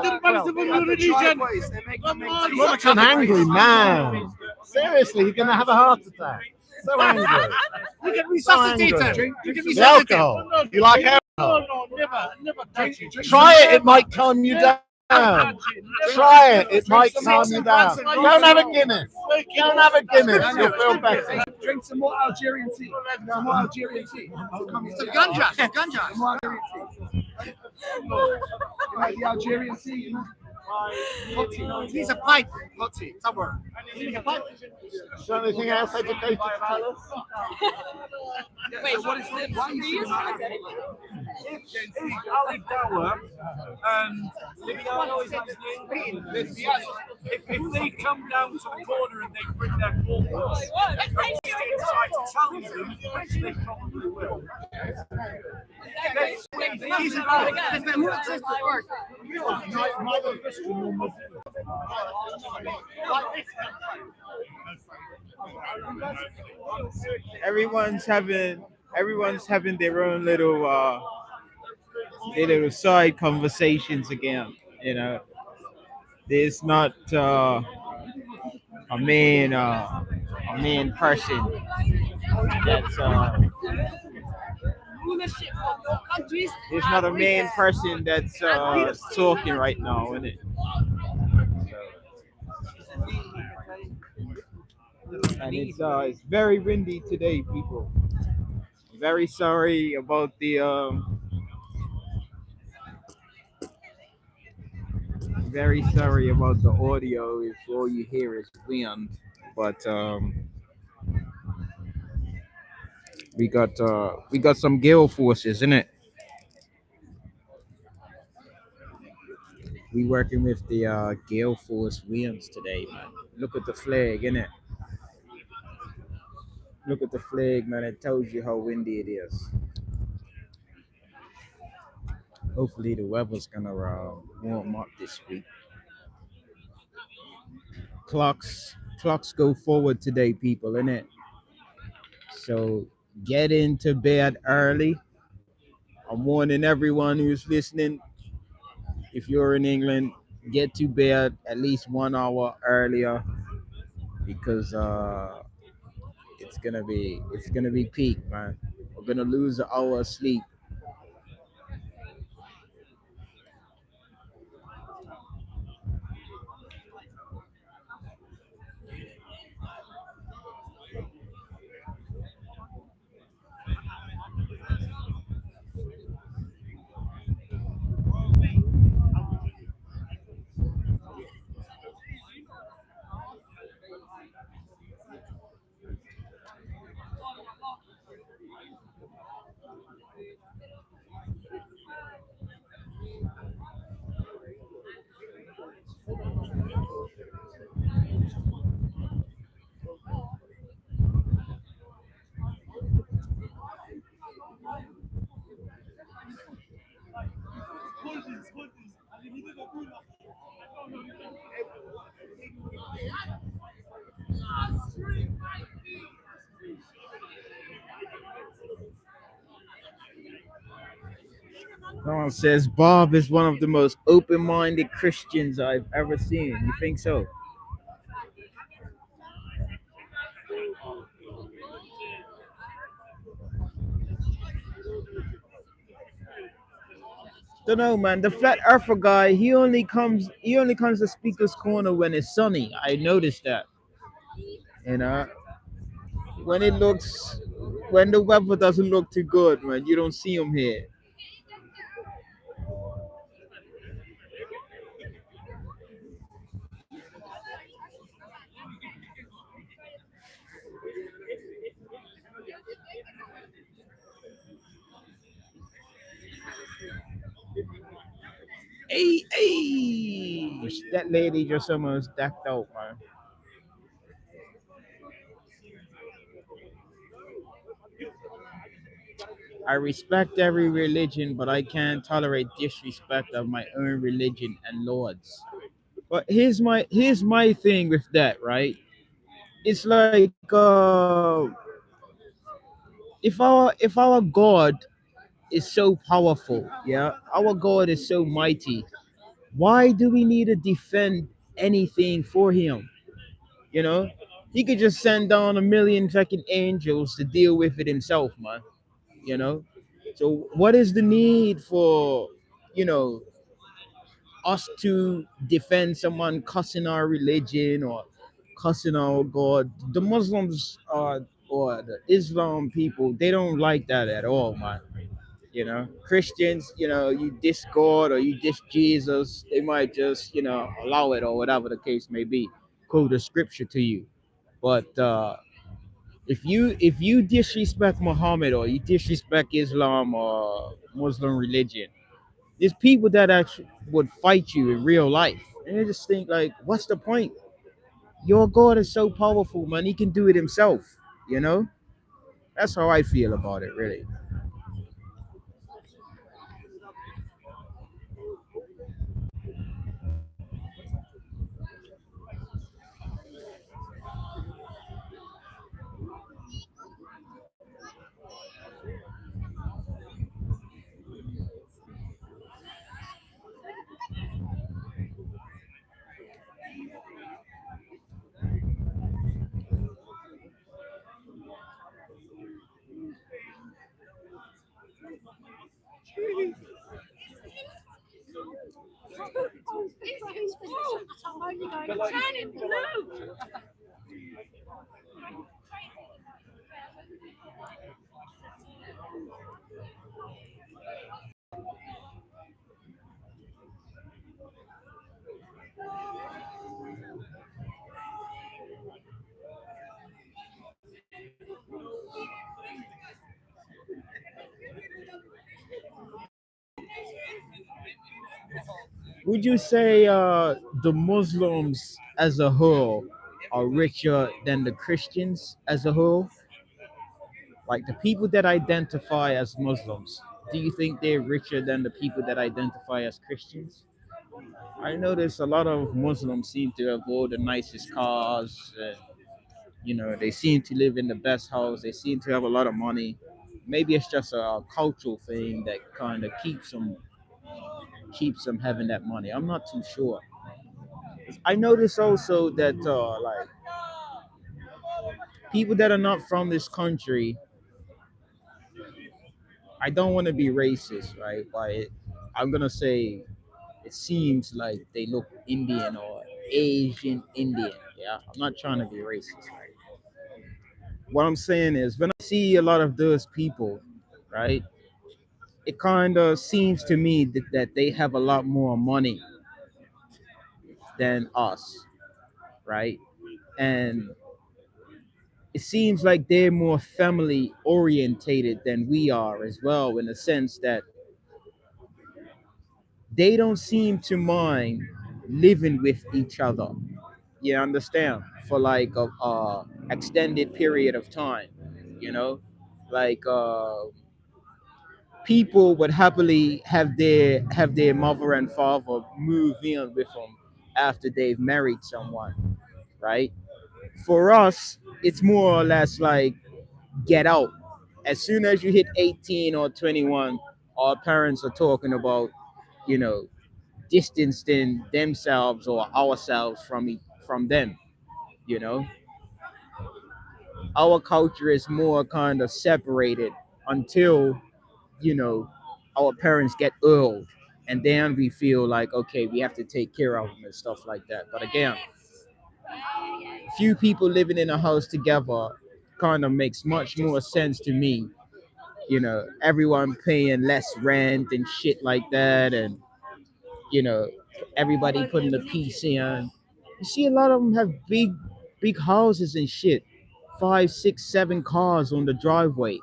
such an angry man. Seriously, you're going to have a heart attack. So angry. You can resuscitate him. You can The resuscitate him. alcohol. You like alcohol? No, never touch it. Try it might calm you down. Try it might calm you down. Don't have a Guinness. Don't have a Guinness. You'll feel better. Drink some more Algerian tea. Some more Algerian tea. Some ganja. Yeah, ganja. Some more Algerian tea. You like the Algerian tea, you know? Hot tea. He needs a pipe. Hot tea. Somewhere. Is there anything else educated to tell us? Wait, what is this? Why are you If Ali Dawah and Libiano is that his name? If they come down to the corner and they bring their corpus, and stay inside to challenge them, which they probably will. Everyone's having their own little side conversations again. You know, there's not a main person that's there's not a main person that's talking right now, isn't it? And it's very windy today, people. Very sorry about the very sorry about the audio if all you hear is wind, but we got some gale forces, isn't it? We working with the gale force winds today, man. Look at the flag, innit? Look at the flag, man. It tells you how windy it is. Hopefully the weather's gonna warm up this week. Clocks go forward today, people, innit? So get into bed early. I'm warning everyone who's listening. If you're in England, get to bed at least 1 hour earlier because it's gonna be peak, man. We're gonna lose an hour of sleep. Someone says Bob is one of the most open-minded Christians I've ever seen. You think so? Don't know, man. The flat earther guy, he only comes to Speaker's Corner when it's sunny. I noticed that. You know, when it looks, when the weather doesn't look too good, man, you don't see him here. Hey, hey, that lady just almost decked out, man. I respect every religion, but I can't tolerate disrespect of my own religion and lords. But here's my thing with that, right? It's like if our God is so powerful, yeah, our God is so mighty. Why do we need to defend anything for him? You know, he could just send down a million fucking angels to deal with it himself, man. You know, so what is the need for you know us to defend someone cussing our religion or cussing our God? The Muslims or the Islam people, they don't like that at all, man. Christians, you diss God or you diss Jesus, they might just allow it or whatever the case may be, quote a scripture to you. But if you disrespect Muhammad or you disrespect Islam or Muslim religion, there's people that actually would fight you in real life. And I just think, like, what's the point? Your God is so powerful, man. He can do it himself. You know, that's how I feel about it, really. Turning blue. Would you say the Muslims as a whole are richer than the Christians as a whole? Like the people that identify as Muslims, do you think they're richer than the people that identify as Christians? I notice a lot of Muslims seem to have all the nicest cars. They seem to live in the best house. They seem to have a lot of money. Maybe it's just a cultural thing that kind of keeps them keeps them having that money. I'm not too sure. I notice also that like people that are not from this country, I don't want to be racist, right? But I'm gonna say it seems like they look Indian or Asian Indian. Yeah, I'm not trying to be racist, right? What I'm saying is when I see a lot of those people, right, it kind of seems to me that they have a lot more money than us, right? And it seems like they're more family orientated than we are as well, in the sense that they don't seem to mind living with each other. You understand? For like a extended period of time, you know, like people would happily have their mother and father move in with them after they've married someone, right? For us, it's more or less like get out. As soon as you hit 18 or 21, our parents are talking about, you know, distancing themselves or ourselves from them, you know. Our culture is more kind of separated until, you know, our parents get old, and then we feel like, okay, we have to take care of them and stuff like that. But again, few people living in a house together kind of makes much more sense to me. You know, everyone paying less rent and shit like that, and you know, everybody putting a piece in. You see a lot of them have big houses and shit, 5 6 7 cars on the driveway.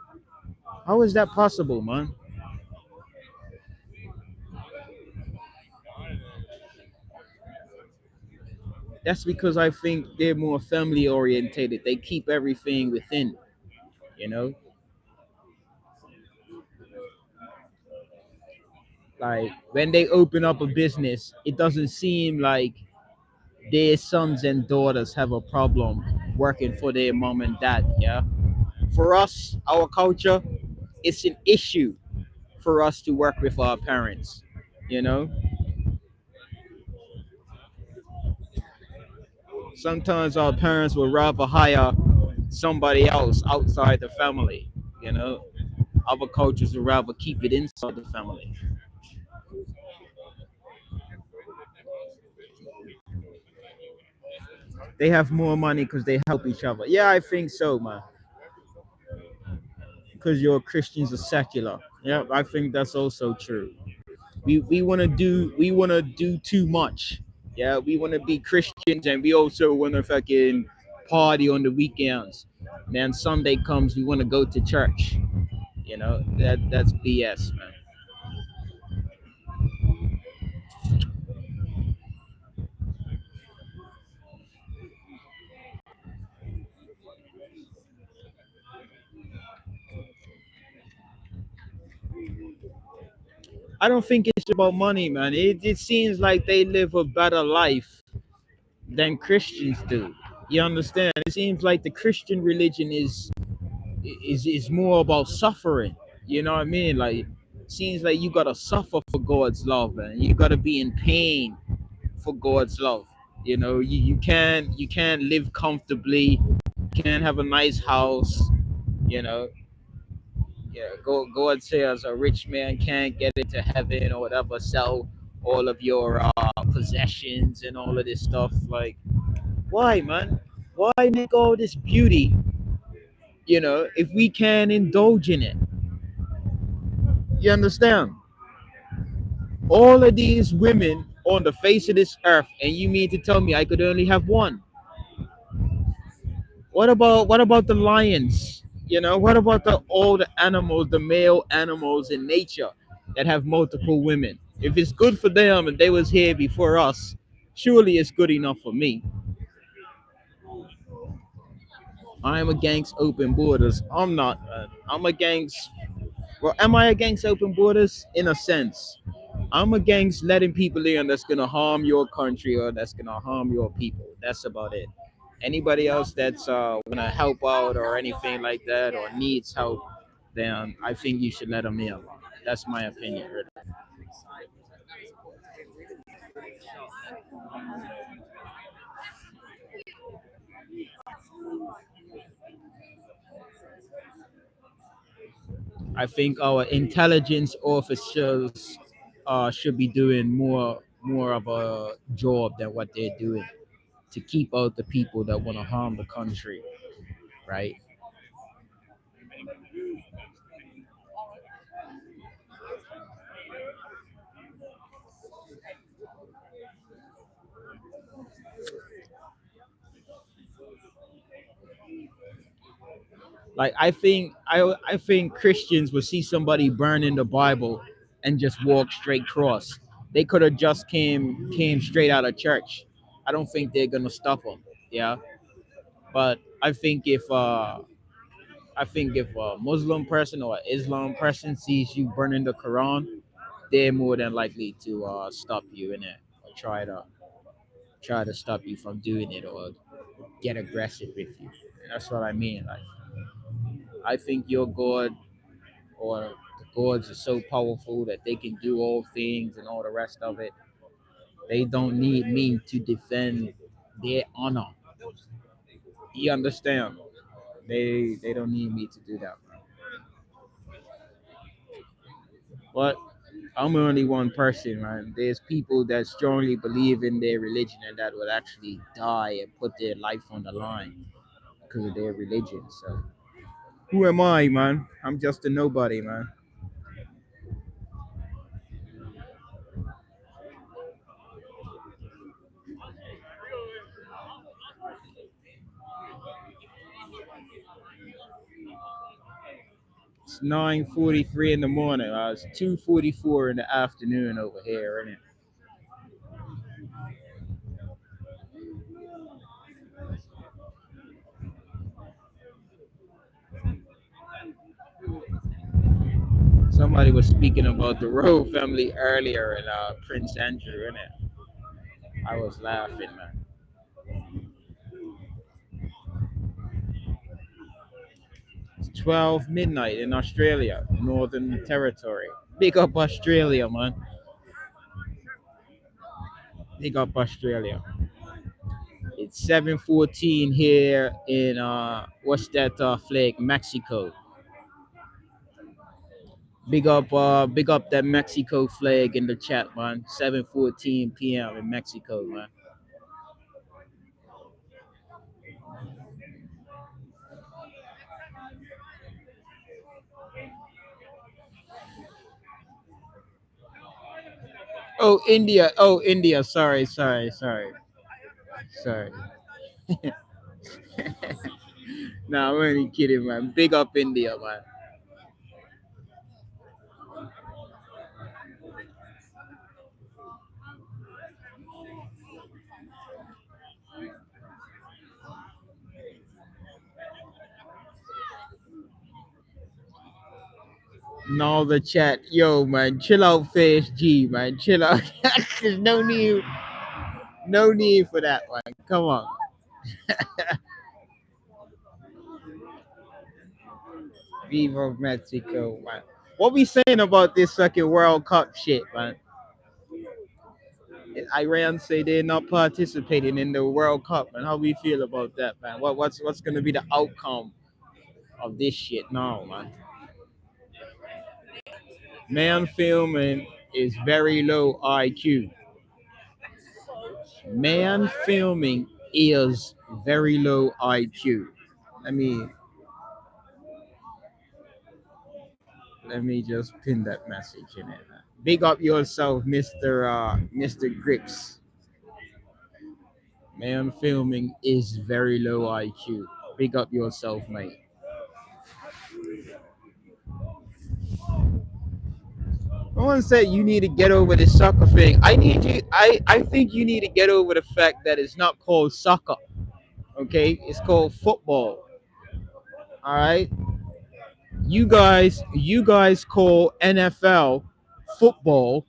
How is that possible, man? That's because I think they're more family orientated. They keep everything within, you know. Like when they open up a business, it doesn't seem like their sons and daughters have a problem working for their mom and dad. Yeah. For us, our culture, it's an issue for us to work with our parents. You know, sometimes our parents would rather hire somebody else outside the family. You know, other cultures would rather keep it inside the family. They have more money because they help each other. Yeah, I think so, man. Because your Christians are secular. Yeah, I think that's also true. We want to do too much. Yeah, we want to be Christians and we also want to fucking party on the weekends. Then Sunday comes, we want to go to church. You know, that's BS, man. I don't think it's about money, man. It seems like they live a better life than Christians do. You understand? It seems like the Christian religion is more about suffering. You know what I mean? Like seems like you gotta suffer for God's love, and you gotta be in pain for God's love. You know, you can't live comfortably, you can't have a nice house, you know. Yeah, God says a rich man can't get into heaven or whatever, sell all of your possessions and all of this stuff. Like, why, man? Why make all this beauty, you know, if we can indulge in it? You understand? All of these women on the face of this earth, and you mean to tell me I could only have one? What about the lions? You know, what about all the animals, the male animals in nature that have multiple women? If it's good for them and they was here before us, surely it's good enough for me. I'm against open borders. I'm not. I'm against. Well, am I against open borders? In a sense, I'm against letting people in that's gonna harm your country or that's gonna harm your people. That's about it. Anybody else that's gonna help out or anything like that or needs help, then I think you should let them in. That's my opinion. Really. I think our intelligence officers should be doing more of a job than what they're doing to keep out the people that want to harm the country, right? Like I think Christians would see somebody burning the Bible and just walk straight across. They could have just came straight out of church. I don't think they're gonna stop them. Yeah, but I think if a Muslim person or Islam person sees you burning the Quran, they're more than likely to stop you in it or try to stop you from doing it or get aggressive with you. And that's what I mean. Like I think your God or the gods are so powerful that they can do all things and all the rest of it. They don't need me to defend their honor. You understand? They don't need me to do that. But I'm only one person, man. There's people that strongly believe in their religion and that would actually die and put their life on the line because of their religion. So who am I, man? I'm just a nobody, man. It's 9:43 in the morning. It's 2:44 in the afternoon over here, isn't it? Somebody was speaking about the royal family earlier and Prince Andrew, innit? I was laughing, man. It's 12 midnight in Australia, Northern Territory. Big up Australia, man. Big up Australia. It's 7:14 here in what's that flag? Mexico. Big up that Mexico flag in the chat, man. 7:14 p.m. in Mexico, man. Oh, India. Oh, India. Sorry. Nah, I'm only kidding, man. Big up India, man. No, the chat. Yo, man. Chill out, Face G, man. Chill out. There's no need for that, man. Come on. Viva Mexico, man. What we saying about this fucking World Cup shit, man? Iran say they're not participating in the World Cup, and how we feel about that, man? What's gonna be the outcome of this shit now, man? Man filming is very low IQ. Man filming is very low IQ. Let me let me just pin that message in it. Big up yourself, Mr. Grips. Man filming is very low IQ. Big up yourself, mate. No one said you need to get over the soccer thing. I think you need to get over the fact that it's not called soccer. Okay? It's called football. Alright? You guys call NFL football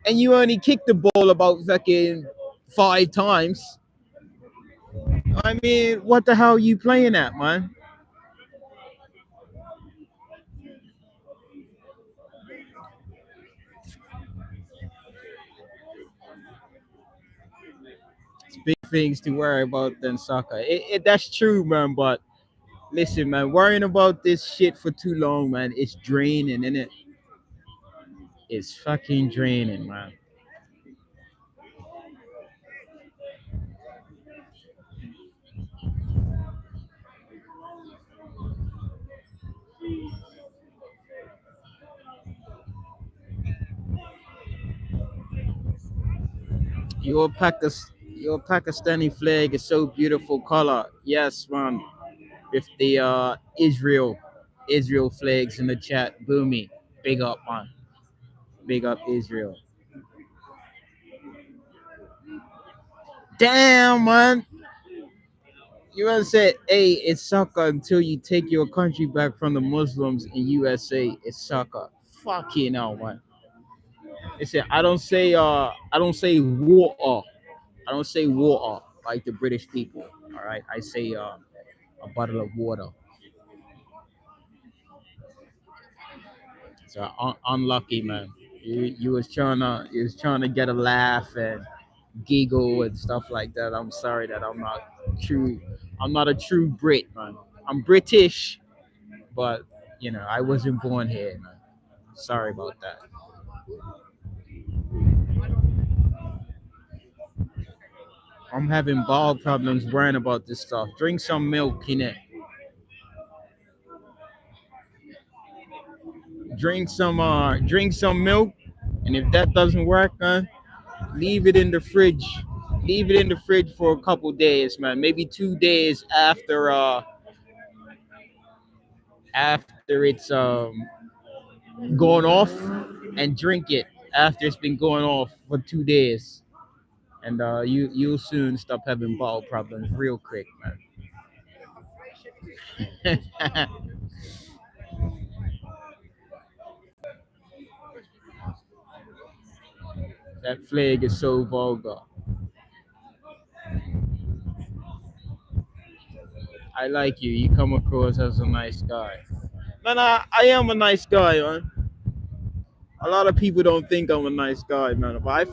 and you only kick the ball about fucking 5 times. I mean, what the hell are you playing at, man? things to worry about than soccer. That's true, man. But listen, man, worrying about this shit for too long, man, it's draining, isn't it? It's fucking draining, man. Your Pakistani flag is so beautiful color. Yes, man. With the Israel flags in the chat. Boomy. Big up, man. Big up Israel. Damn, man. You want to say, hey, it's soccer until you take your country back from the Muslims in USA. It's soccer. Fuck you now, man. They say I don't say water. I don't say water like the British people. All right. I say a bottle of water. So unlucky, man. You was trying to get a laugh and giggle and stuff like that. I'm sorry that true. I'm not a true Brit, man. I'm British, but I wasn't born here, man. Sorry about that. I'm having bowel problems worrying about this stuff. Drink some milk, drink some milk, and if that doesn't work, man, leave it in the fridge. Leave it in the fridge for a couple days, man. Maybe 2 days after it's gone off, and drink it after it's been going off for 2 days, and you'll soon stop having bowel problems real quick, man. That flag is so vulgar. I like you. You come across as a nice guy. Man, I am a nice guy, man. A lot of people don't think I'm a nice guy, man. But I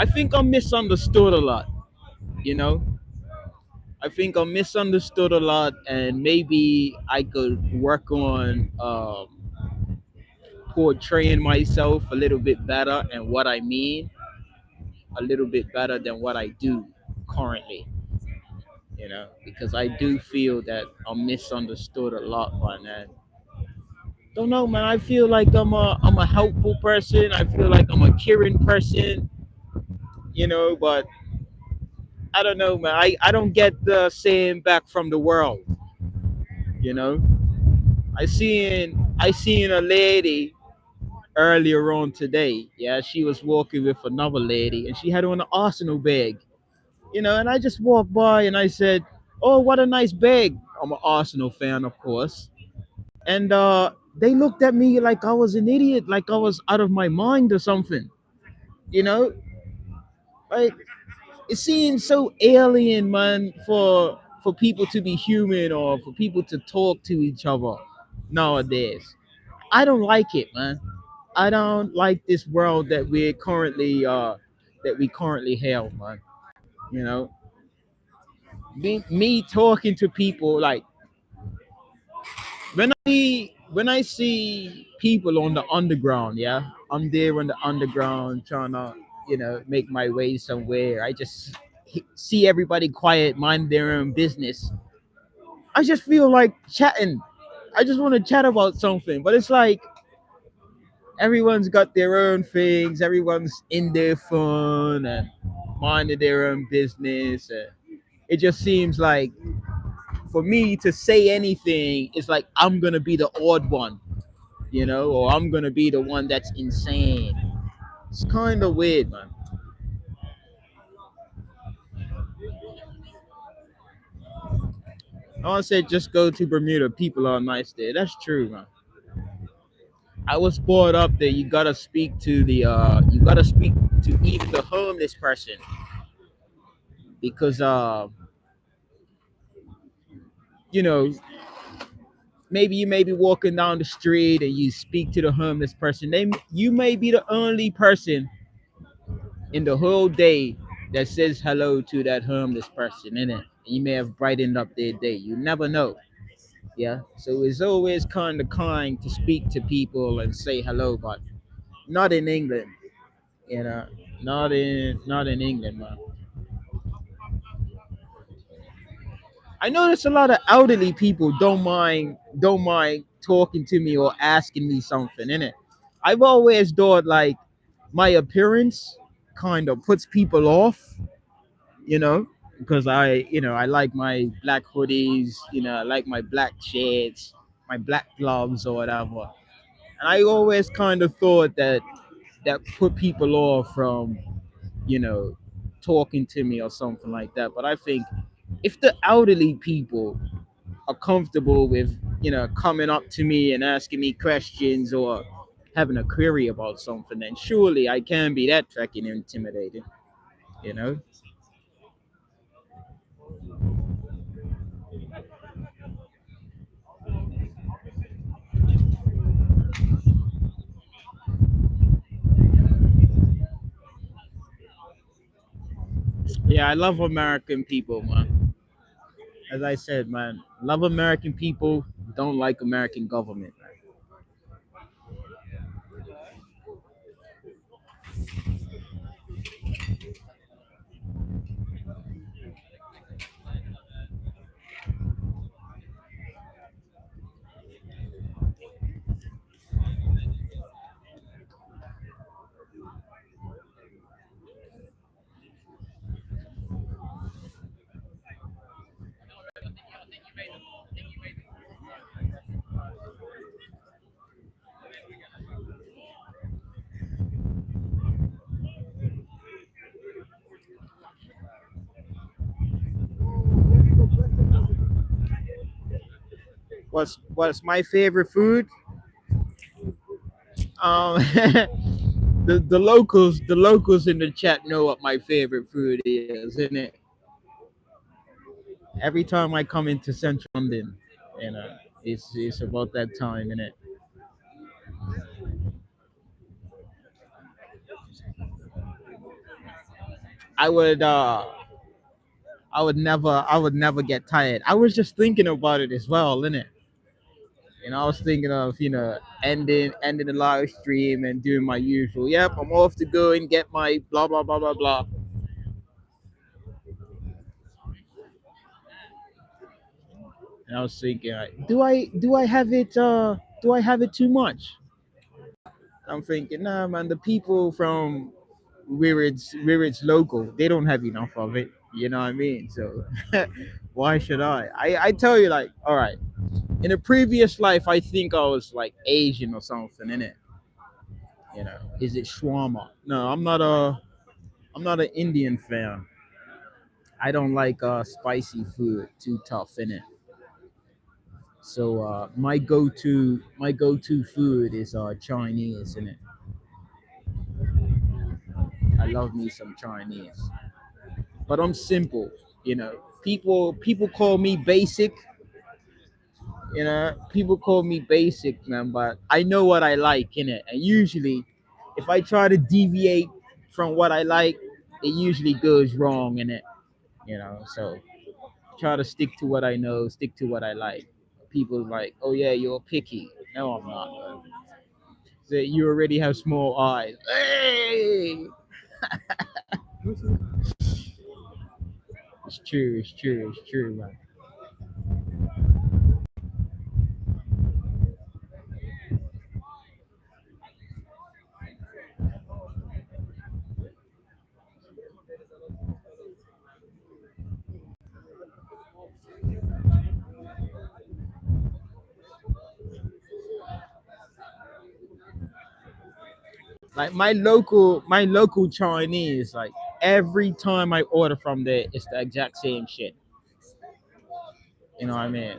think I'm misunderstood a lot, you know? I think I'm misunderstood a lot, and maybe I could work on portraying myself a little bit better and what I mean a little bit better than what I do currently, because I do feel that I'm misunderstood a lot, man. Don't know, man. I feel like I'm a helpful person. I feel like I'm a caring person, but I don't know, man. I don't get the same back from the world, you know. I seen a lady earlier on today. Yeah, she was walking with another lady, and she had on an Arsenal bag, and I just walked by and I said, "Oh, what a nice bag." I'm an Arsenal fan, of course. And they looked at me like I was an idiot, like I was out of my mind or something. You know, like it seems so alien, man, for people to be human or for people to talk to each other nowadays. I don't like it, man. I don't like this world that we currently have, man. You know, me talking to people like when I see people on the underground, yeah, I'm there on the underground trying to, make my way somewhere. I just see everybody quiet, mind their own business. I just feel like chatting. I just want to chat about something, but it's like everyone's got their own things. Everyone's in their phone and minding their own business. And it just seems like for me to say anything, it's like I'm gonna be the odd one, or I'm gonna be the one that's insane. It's kind of weird, man. I want to say just go to Bermuda. People are nice there. That's true, man. I was brought up that you gotta speak to even the homeless person because you know maybe you may be walking down the street and you speak to the homeless person. You may be the only person in the whole day that says hello to that homeless person, innit? You may have brightened up their day. You never know. Yeah. So it's always kind to speak to people and say hello, but not in England, you know. Not in England, man. I notice a lot of elderly people don't mind talking to me or asking me something, innit? I've always thought like my appearance kind of puts people off, you know, because I like my black hoodies, I like my black shirts, my black gloves or whatever. And I always kind of thought that put people off from, you know, talking to me or something like that. But I think if the elderly people are comfortable with, coming up to me and asking me questions or having a query about something, then surely I can be that fucking intimidating, you know? Yeah, I love American people, man. As I said, man, love American people, don't like American government. What's my favorite food? Um, the locals in the chat know what my favorite food is, isn't it? Every time I come into Central London, it's about that time, innit? I would uh I would never get tired. I was just thinking about it as well, innit? I was thinking of, ending the live stream and doing my usual. Yep, I'm off to go and get my blah blah blah blah blah. And I was thinking, like, do I have it too much? I'm thinking, nah, man. The people from where it's local, they don't have enough of it. You know what I mean? So why should I? I tell you, like, all right. In a previous life, I think I was like Asian or something, in it. Is it shawarma? No, I'm not an Indian fan. I don't like spicy food, too tough in it. So my go-to food is Chinese in it. I love me some Chinese, but I'm simple. People call me basic. People call me basic, man, but I know what I like in it. And usually, if I try to deviate from what I like, it usually goes wrong in it. So try to stick to what I know, stick to what I like. People like, oh yeah, you're picky. No, I'm not. Man. So you already have small eyes. Hey, it's true. It's true. It's true, man. Like my local Chinese, like every time I order from there, it's the exact same shit. You know what I mean?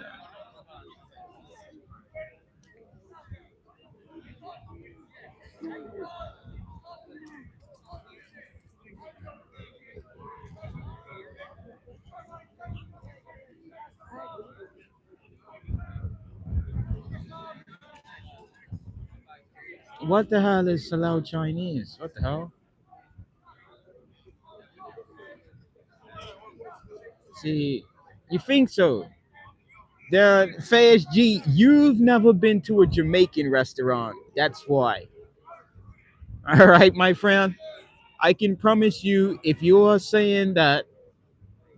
What the hell is Salau Chinese? What the hell? See, you think so? The Fayez G, you've never been to a Jamaican restaurant. That's why. All right, my friend. I can promise you, if you are saying that,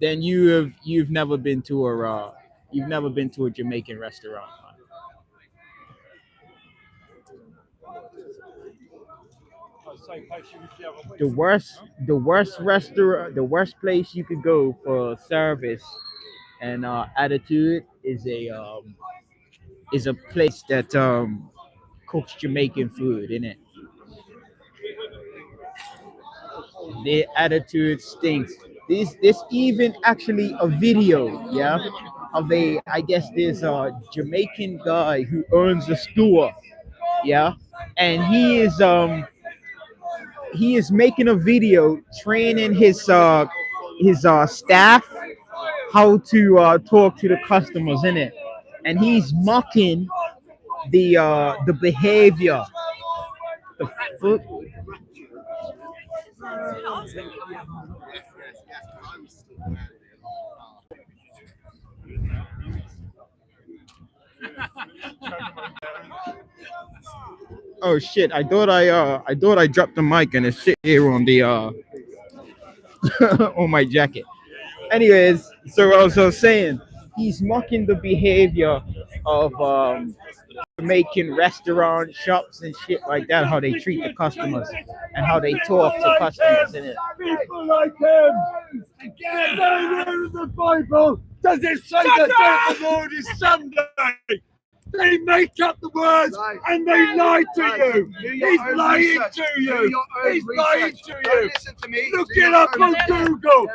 then you've never been to a Jamaican restaurant. The worst place you could go for service and attitude is a place that cooks Jamaican food in it. Their attitude stinks. This even actually a video, yeah, of a, I guess there's a Jamaican guy who owns a store, yeah, and he is making a video training his staff how to talk to the customers in it, and he's mocking the behavior. The fuck? Oh shit! I thought I dropped the mic and it's shit here on the on my jacket. Anyways, so I was saying he's mocking the behavior of making restaurant shops and shit like that, how they treat the customers and how they talk to customers in it. People like him. Nowhere in the Bible does it say the day of the Lord is Sunday. They make up the words and they lie to you. He's lying to you. He's lying to you. Listen to me. Look it up on Google.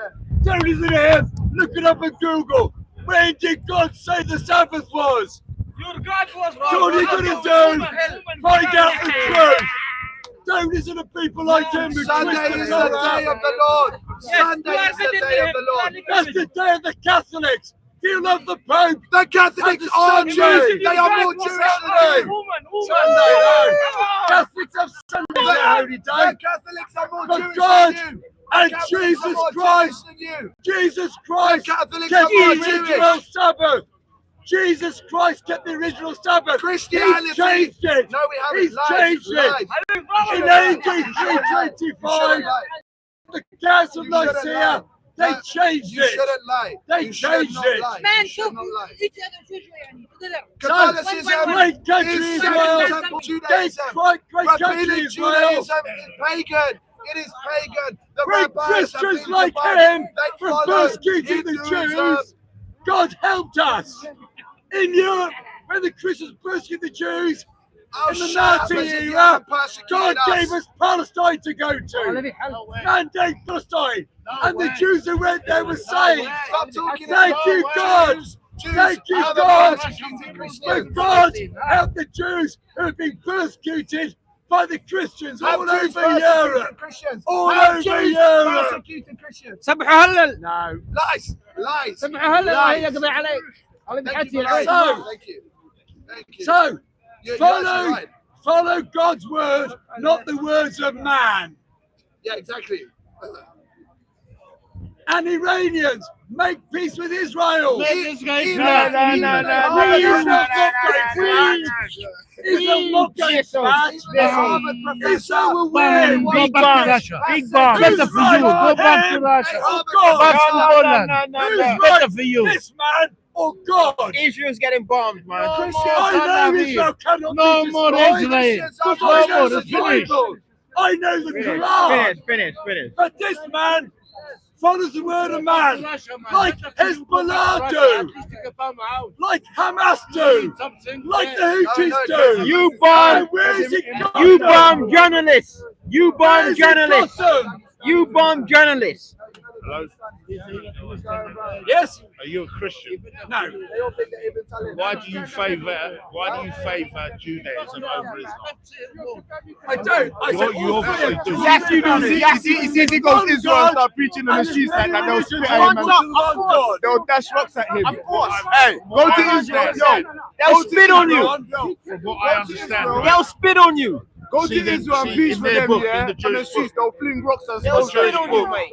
Don't listen to him. Look it up on Google. When did God say the Sabbath was? Your God was That's all you're going to do. Find out the truth. Don't listen to people like him. Sunday is the day of the Lord. Sunday is the day of the Lord. That's the day of the Catholics. Do you love the Pope? The Catholics are Jews. They are more Jewish than you. Sunday, no. Catholics have Sunday, the holy day. The Catholics are more Jewish God than you. and Jesus Christ. Jesus Christ kept Catholics are more the original Jewish. Sabbath. Jesus Christ kept the original Sabbath. Christianity. He's changed it. No, we haven't. He's Lies, changed lies. it. In AD 325, the Council of Nicaea, they changed You it. shouldn't lie. They You should changed not it. lie. Man, You should not lie. Catholicism, great country is Israel. Second Judaism. Great country Rabbinic Israel. Judaism is pagan. It is pagan. The Great rabbis have Christians been like divided. him They for follow persecuting the Hinduism. Jews. God helped us. In Europe, when the Christians persecuted the Jews, in the Nazi era, God gave us Palestine to go to. Mandate Palestine. And the Jews who went there were saved. Stop talking Thank about you, God. Jews Thank you, are the God. persecuted Christians. But God helped the Jews who have been persecuted by the Christians all Have Jews over persecuted Europe. Christians? All Have over Jews Europe. persecuted Christians? No. Lies. Lies. Lies. Thank you for lying. So- Thank you. Thank you. So, You're follow, right. follow God's word, not the words of man. Yeah, exactly. And Iranians, make peace with Israel. No. He's a mocking It's our way. Go back to Russia. Big bomb. Better for you. Go back to Russia. Oh Back to God. Poland. Who's Better for you. This man or God? Israel's getting bombed, man. I know Israel cannot No be more destroyed. Israel. Because No I more. know the It's finished. Bible. I know the Quran. Finish. But this man follows the word of man, like Hezbollah do, like Hamas do, like the Houthis do. You bomb. And where's it gone? You bomb journalists. You bomb Where's it journalists. got them? You bomb journalists. Hello? Yes? Are you a Christian? No. Why do you favour Judaism over Islam? I don't. I said You obviously do. Yes, you do. You see if he goes to Israel and start preaching on the streets like that, they'll spit at him and they'll dash rocks at him. Of course. Hey, go to Israel. Yo, They'll spit on you. from what I understand, They'll spit on you. go to Israel and preach for them, yeah, on the streets, they'll fling rocks and They'll stones. spit on you, mate.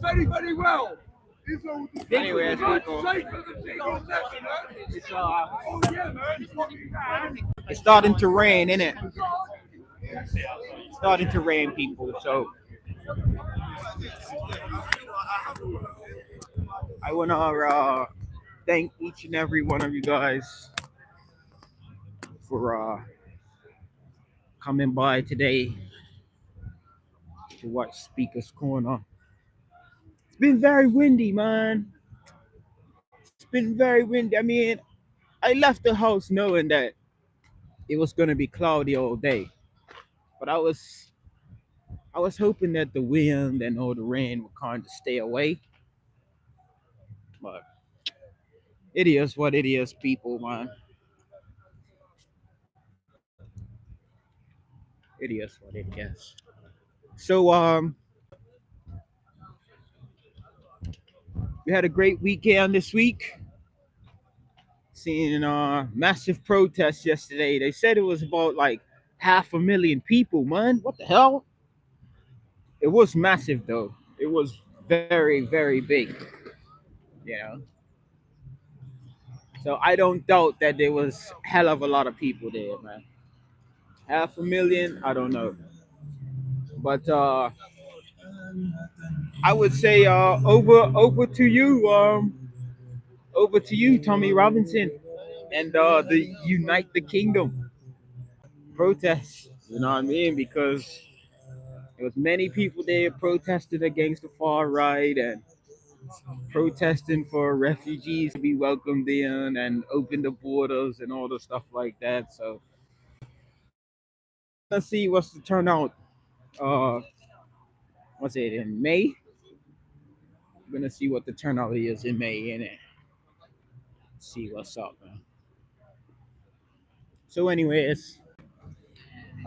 very, very well. Anyway, it's not cool. Safer than T-7, It's Oh yeah, man. It's starting to rain, isn't it? It's starting to rain, people. So I want to thank each and every one of you guys for coming by today to watch Speaker's Corner. It's been very windy, man. It's been very windy. I mean, I left the house knowing that it was gonna be cloudy all day, but I was hoping that the wind and all the rain would kind of stay away. But it is what it is, people, man. It is what it is. So we had a great weekend this week. Seeing massive protests yesterday. They said it was about like 500,000 people, man. What the hell? It was massive though. It was very, very big. You know. So I don't doubt that there was hell of a lot of people there, man. 500,000, I don't know. But I would say over to you, Tommy Robinson, and the Unite the Kingdom protests. You know what I mean? Because there was many people there protesting against the far right and protesting for refugees to be welcomed in and open the borders and all the stuff like that. So let's see what's the turnout. What's it in May? We're gonna see what the turnout is in May, innit? See what's up, man. So, anyways,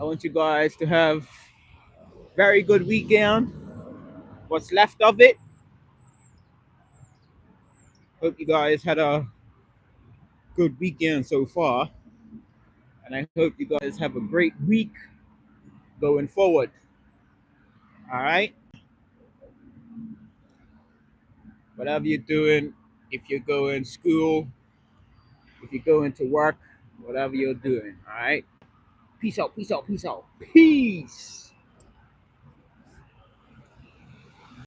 I want you guys to have very good weekend. What's left of it. Hope you guys had a good weekend so far, and I hope you guys have a great week going forward. All right. Whatever you're doing, if you're going to school, if you're going to work, whatever you're doing. All right. Peace out. Peace out. Peace out. Peace.